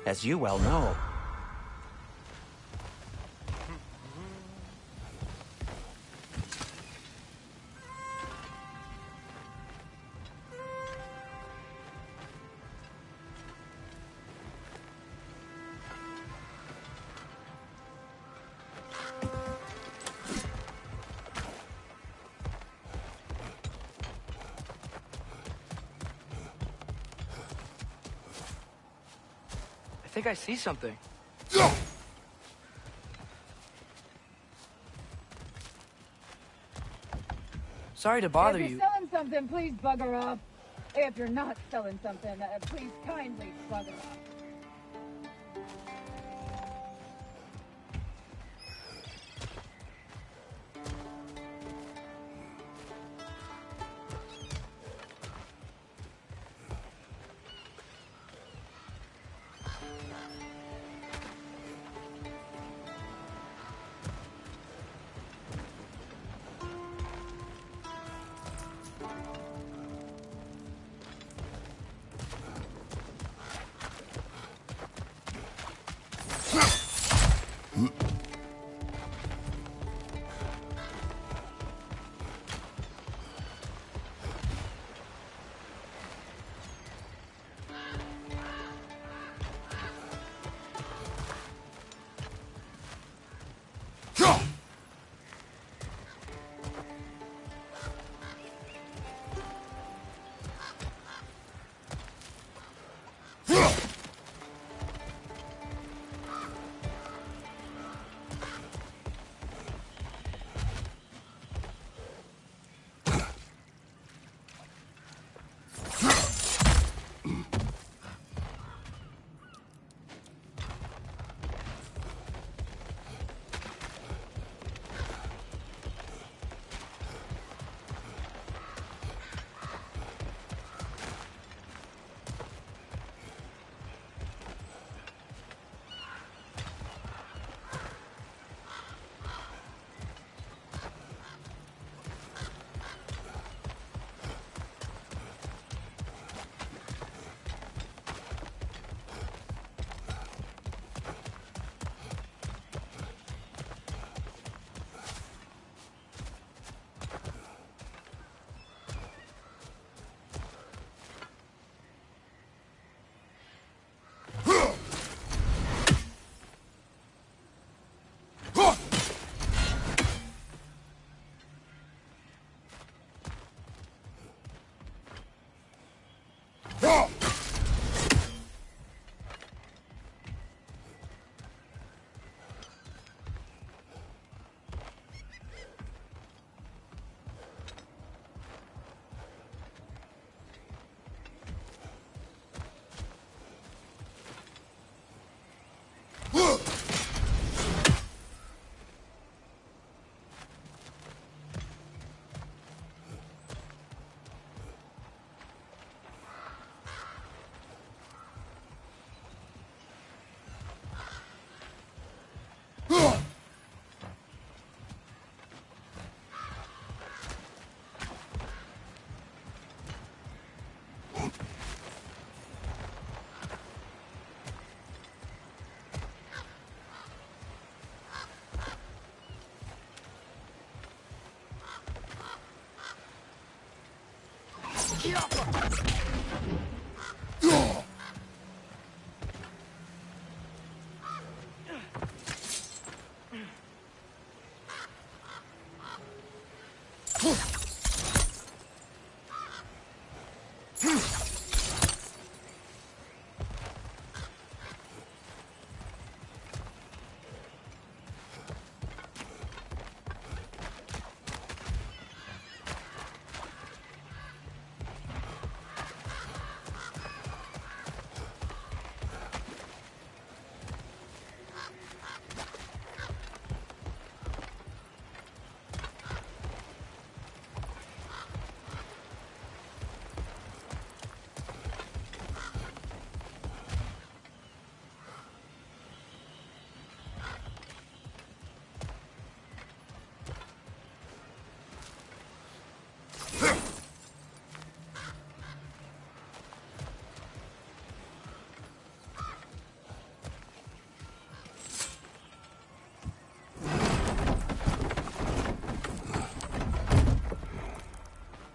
as you well know. I think I see something. Sorry to bother If you. you're selling something, please bugger off. If you're not selling something, please kindly bugger off.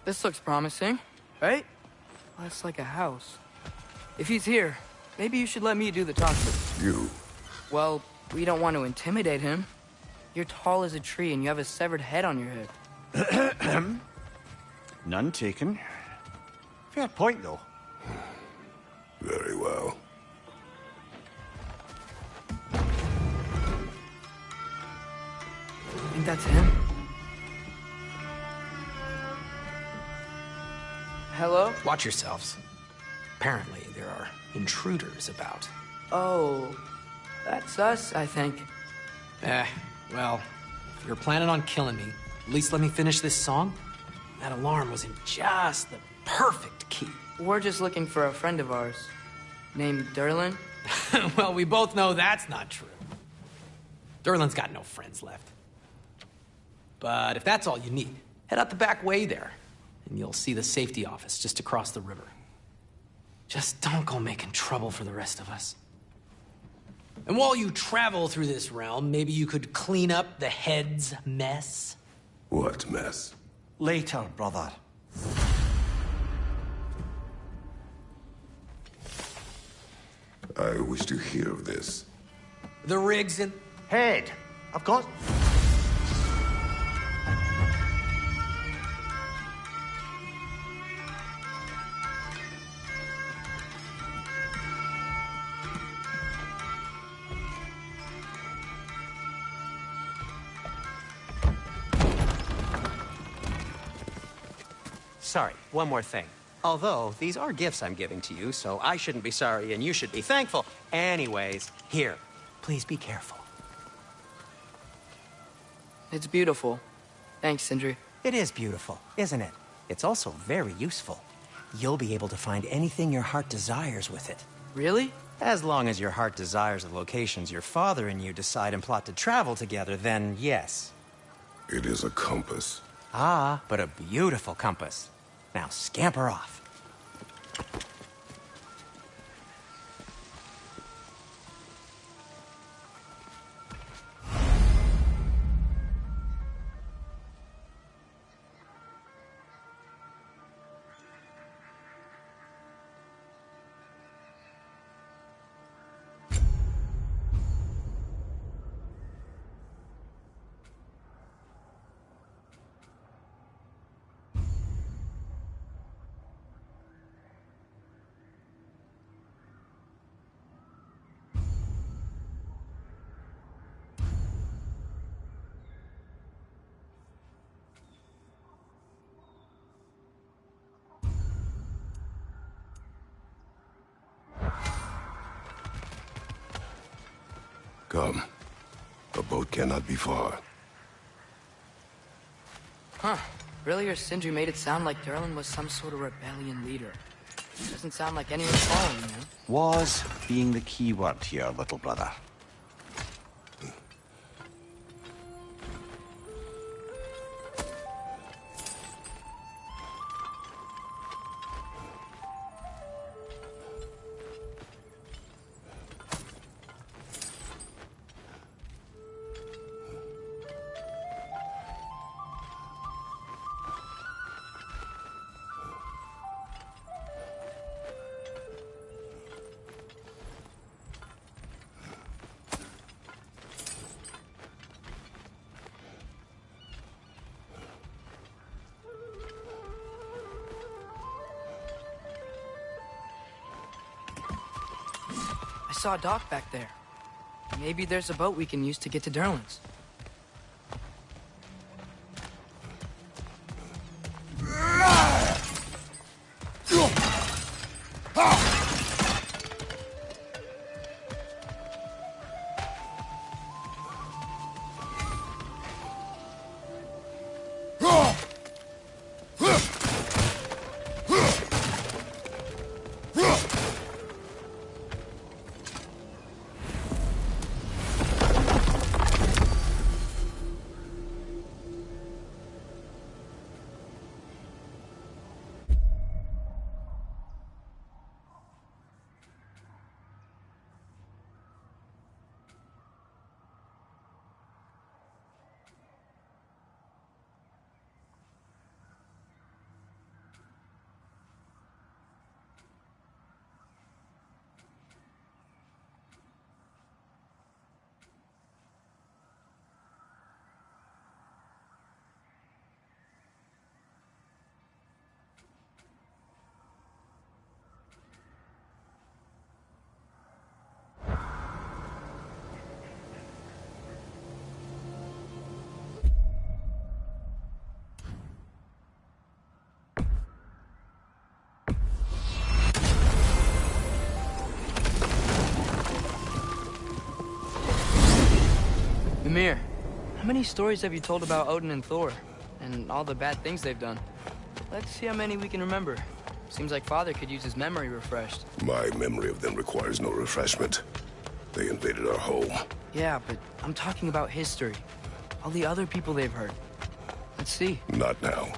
This looks promising, right? Well, it's like a house. If he's here, maybe you should let me do the talking. You. Well, we don't want to intimidate him. You're tall as a tree and you have a severed head on your head. None taken. Fair point, though. Very well. I think that's him. Hello? Watch yourselves. Apparently, there are intruders about. Oh, that's us, I think. Well, if you're planning on killing me, at least let me finish this song. That alarm was in just the perfect key. We're just looking for a friend of ours, named Derlin. Well, we both know that's not true. Derlin's got no friends left. But if that's all you need, head out the back way there, and you'll see the safety office just across the river. Just don't go making trouble for the rest of us. And while you travel through this realm, maybe you could clean up the head's mess? What mess? Later, brother. I wish to hear of this. The rig's in... Head! I've got... Sorry, one more thing. Although, these are gifts I'm giving to you, so I shouldn't be sorry and you should be thankful. Anyways, here, please be careful. It's beautiful. Thanks, Sindri. It is beautiful, isn't it? It's also very useful. You'll be able to find anything your heart desires with it. Really? As long as your heart desires the locations your father and you decide and plot to travel together, then yes. It is a compass. Ah, but a beautiful compass. Now scamper off. Come. The boat cannot be far. Huh. Earlier, Sindri made it sound like Derlin was some sort of rebellion leader. Doesn't sound like anyone's following him. Was being the key word here, little brother. I saw a dock back there. Maybe there's a boat we can use to get to Derlin's. Mimir, how many stories have you told about Odin and Thor? And all the bad things they've done? Let's see how many we can remember. Seems like Father could use his memory refreshed. My memory of them requires no refreshment. They invaded our home. Yeah, but I'm talking about history. All the other people they've hurt. Let's see. Not now.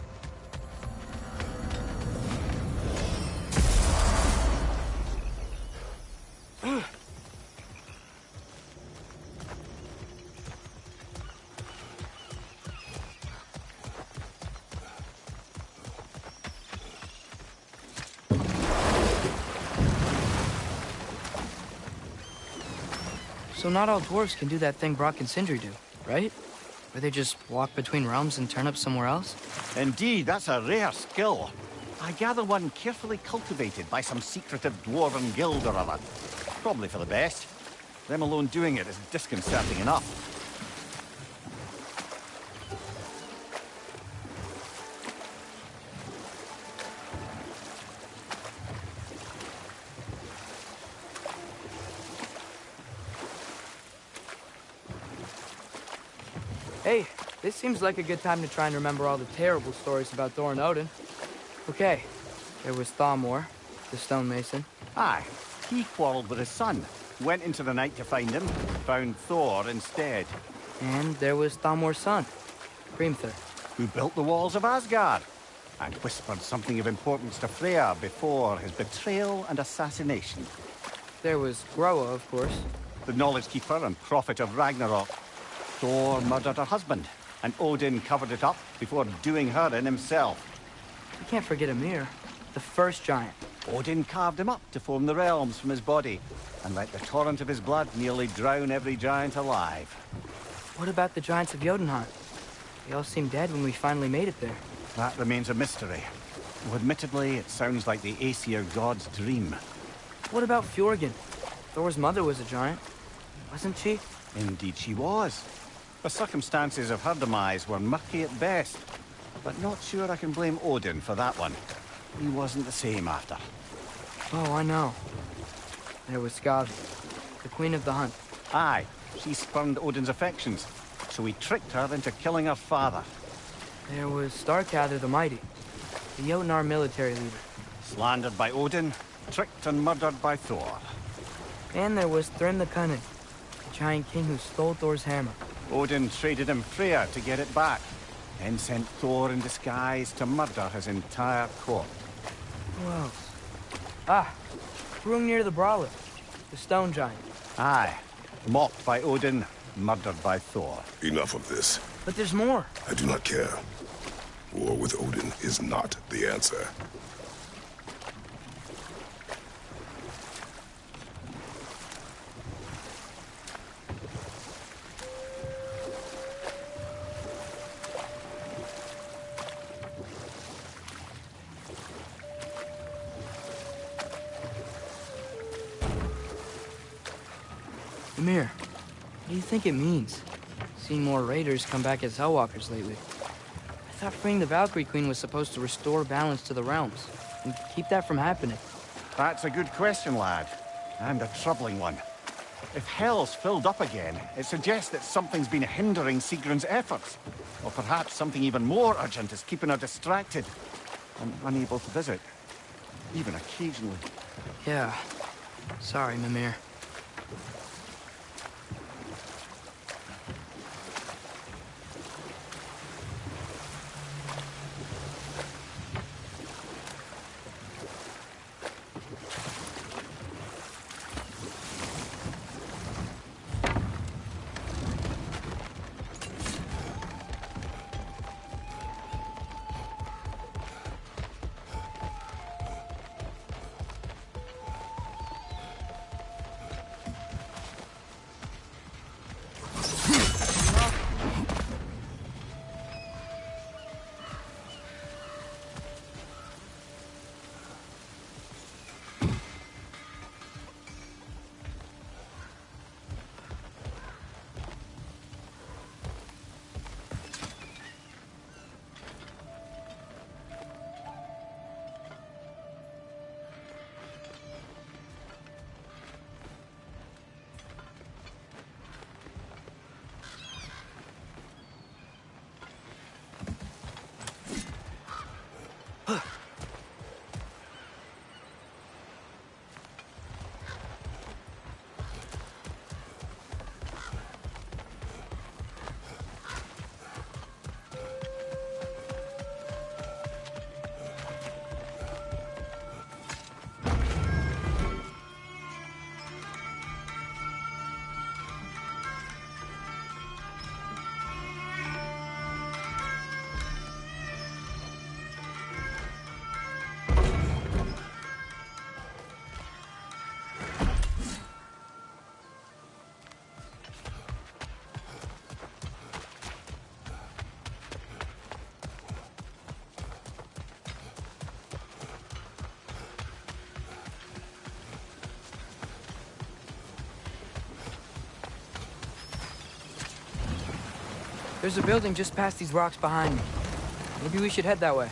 So not all dwarves can do that thing Brock and Sindri do, right? Where they just walk between realms and turn up somewhere else? Indeed, that's a rare skill. I gather one carefully cultivated by some secretive dwarven guild or other. Probably for the best. Them alone doing it is disconcerting enough. Hey, this seems like a good time to try and remember all the terrible stories about Thor and Odin. Okay, there was Thamor, the stonemason. Aye, he quarreled with his son. Went into the night to find him, found Thor instead. And there was Thamor's son, Hrimthur. Who built the walls of Asgard, and whispered something of importance to Freya before his betrayal and assassination. There was Groa, of course. The knowledge keeper and prophet of Ragnarok. Thor murdered her husband, and Odin covered it up before doing her in himself. You can't forget Ymir, the first giant. Odin carved him up to form the realms from his body, and let the torrent of his blood nearly drown every giant alive. What about the giants of Jotunheim? They all seemed dead when we finally made it there. That remains a mystery. Though admittedly, it sounds like the Aesir god's dream. What about Fjorgyn? Thor's mother was a giant, wasn't she? Indeed she was. The circumstances of her demise were murky at best, but not sure I can blame Odin for that one. He wasn't the same after. Oh, I know. There was Skavi, the queen of the hunt. Aye, she spurned Odin's affections, so he tricked her into killing her father. There was Starkadr the Mighty, the Jotnar military leader. Slandered by Odin, tricked and murdered by Thor. And there was Thrym the Cunning, the giant king who stole Thor's hammer. Odin traded him Freya to get it back, then sent Thor in disguise to murder his entire court. Who else? Ah, Hrungnir the Brawler, the stone giant. Aye, mocked by Odin, murdered by Thor. Enough of this. But there's more. I do not care. War with Odin is not the answer. Ymir, what do you think it means? Seen more raiders come back as Hellwalkers lately. I thought freeing the Valkyrie Queen was supposed to restore balance to the realms, and keep that from happening. That's a good question, lad, and a troubling one. If Hell's filled up again, it suggests that something's been hindering Sigrun's efforts. Or perhaps something even more urgent is keeping her distracted and unable to visit, even occasionally. Yeah. Sorry, Mimir. There's a building just past these rocks behind me. Maybe we should head that way.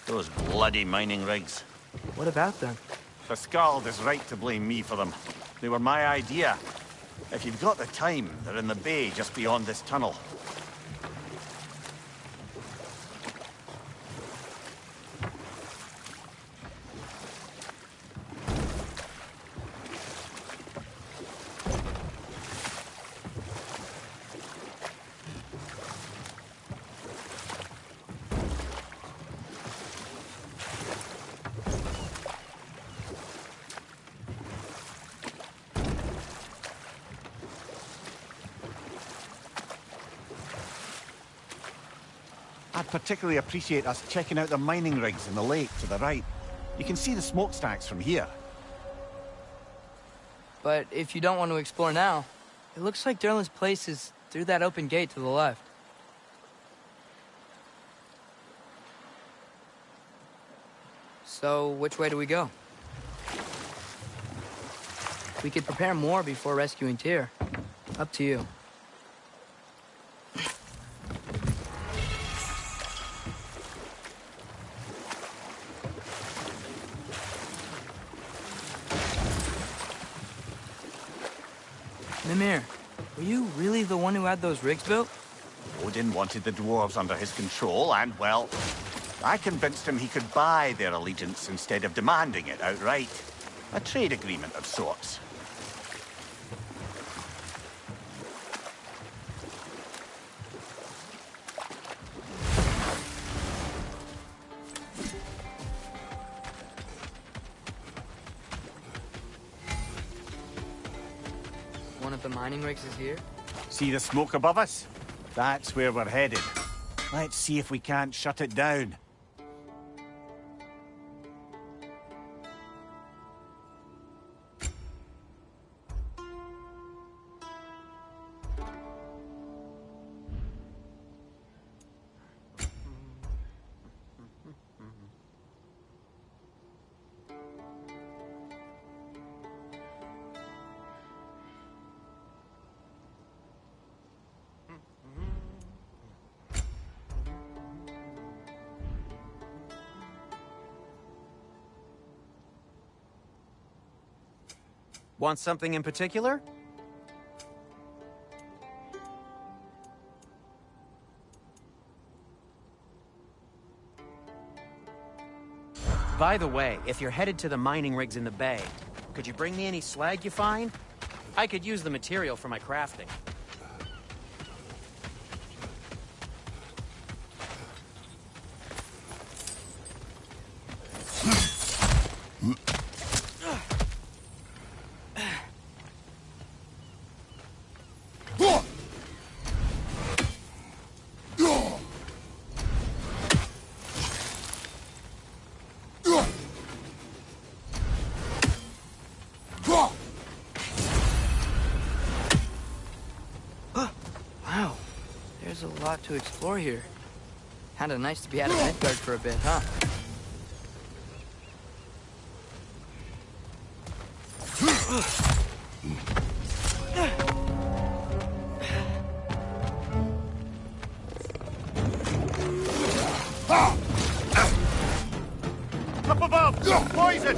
Those bloody mining rigs. What about them? The Skald is right to blame me for them. They were my idea. If you've got the time, they're in the bay just beyond this tunnel. I'd particularly appreciate us checking out the mining rigs in the lake to the right. You can see the smokestacks from here. But if you don't want to explore now, it looks like Derlin's place is through that open gate to the left. So, which way do we go? We could prepare more before rescuing Tyr. Up to you. Mimir, were you really the one who had those rigs built? Odin wanted the dwarves under his control, and, well, I convinced him he could buy their allegiance instead of demanding it outright. A trade agreement of sorts. One of the mining rigs is here? See the smoke above us? That's where we're headed. Let's see if we can't shut it down. Want something in particular? By the way, if you're headed to the mining rigs in the bay, could you bring me any slag you find? I could use the material for my crafting. Wow, there's a lot to explore here. Kinda nice to be out of Midgard for a bit, huh? Up above! Poison!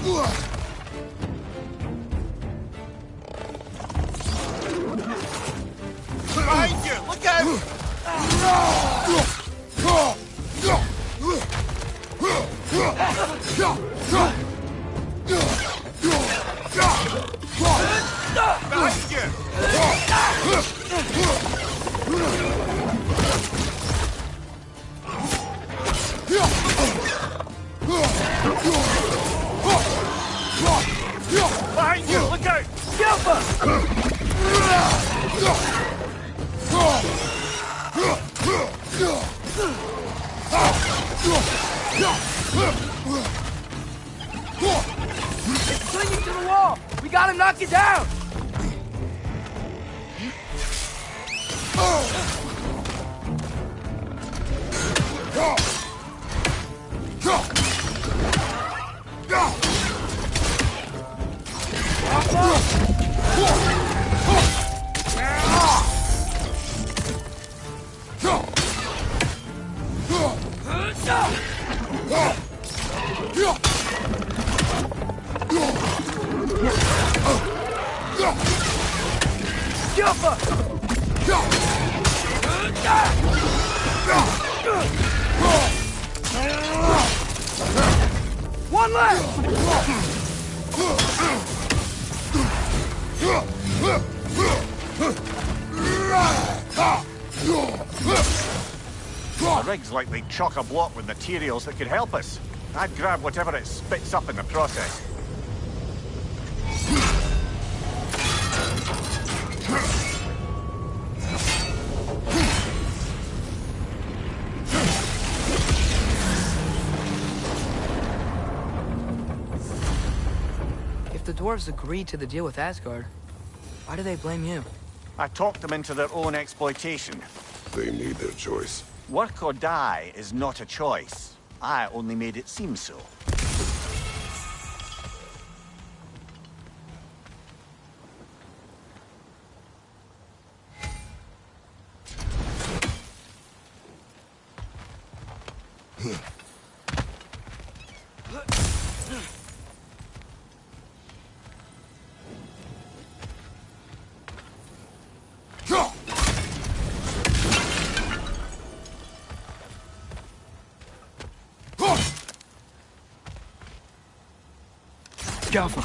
Behind you! Look out! Behind you! Behind you! Look out! It's clinging to the wall! We gotta knock it down! One left! The rig's likely chock-a-block with materials that could help us. I'd grab whatever it spits up in the process. If the dwarves agreed to the deal with Asgard, why do they blame you? I talked them into their own exploitation. They made their choice. Work or die is not a choice. I only made it seem so. Careful.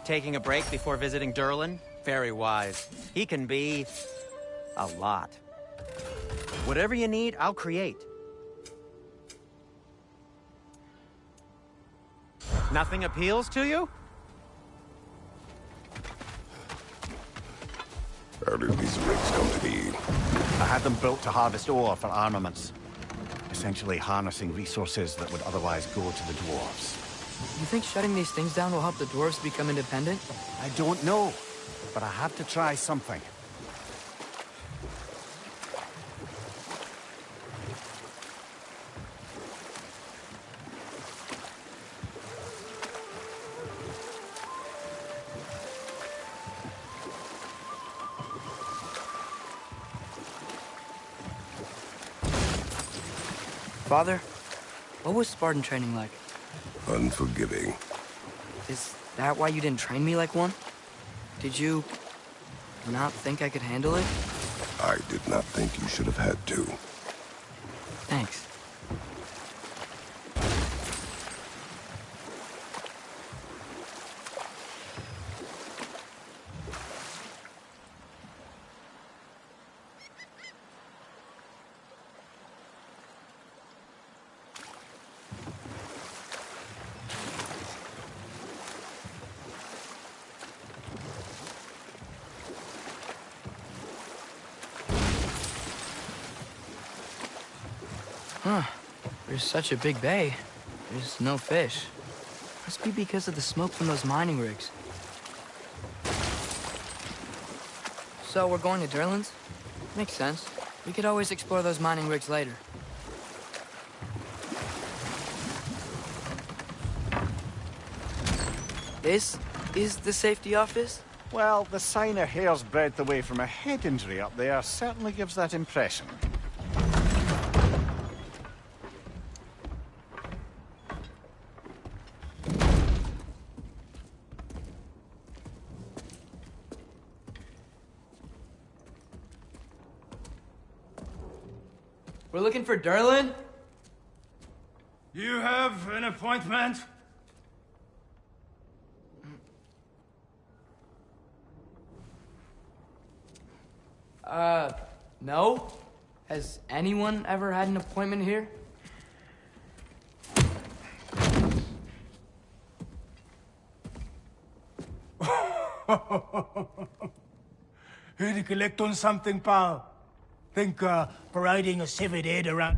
Taking a break before visiting Durlin? Very wise. He can be... a lot. Whatever you need, I'll create. Nothing appeals to you? How did these rigs come to be? I had them built to harvest ore for armaments. Essentially harnessing resources that would otherwise go to the dwarves. You think shutting these things down will help the dwarves become independent? I don't know, but I have to try something. Father, what was Spartan training like? Unforgiving. Is that why you didn't train me like one? Did you not think I could handle it? I did not think you should have had to. Thanks. Huh. There's such a big bay. There's no fish. Must be because of the smoke from those mining rigs. So we're going to Durlin's? Makes sense. We could always explore those mining rigs later. This is the safety office? Well, the sign a hair's breadth away from a head injury up there certainly gives that impression. We're looking for Durlin? You have an appointment? No. Has anyone ever had an appointment here? Here to collect on something, pal. Think parading a severed head around...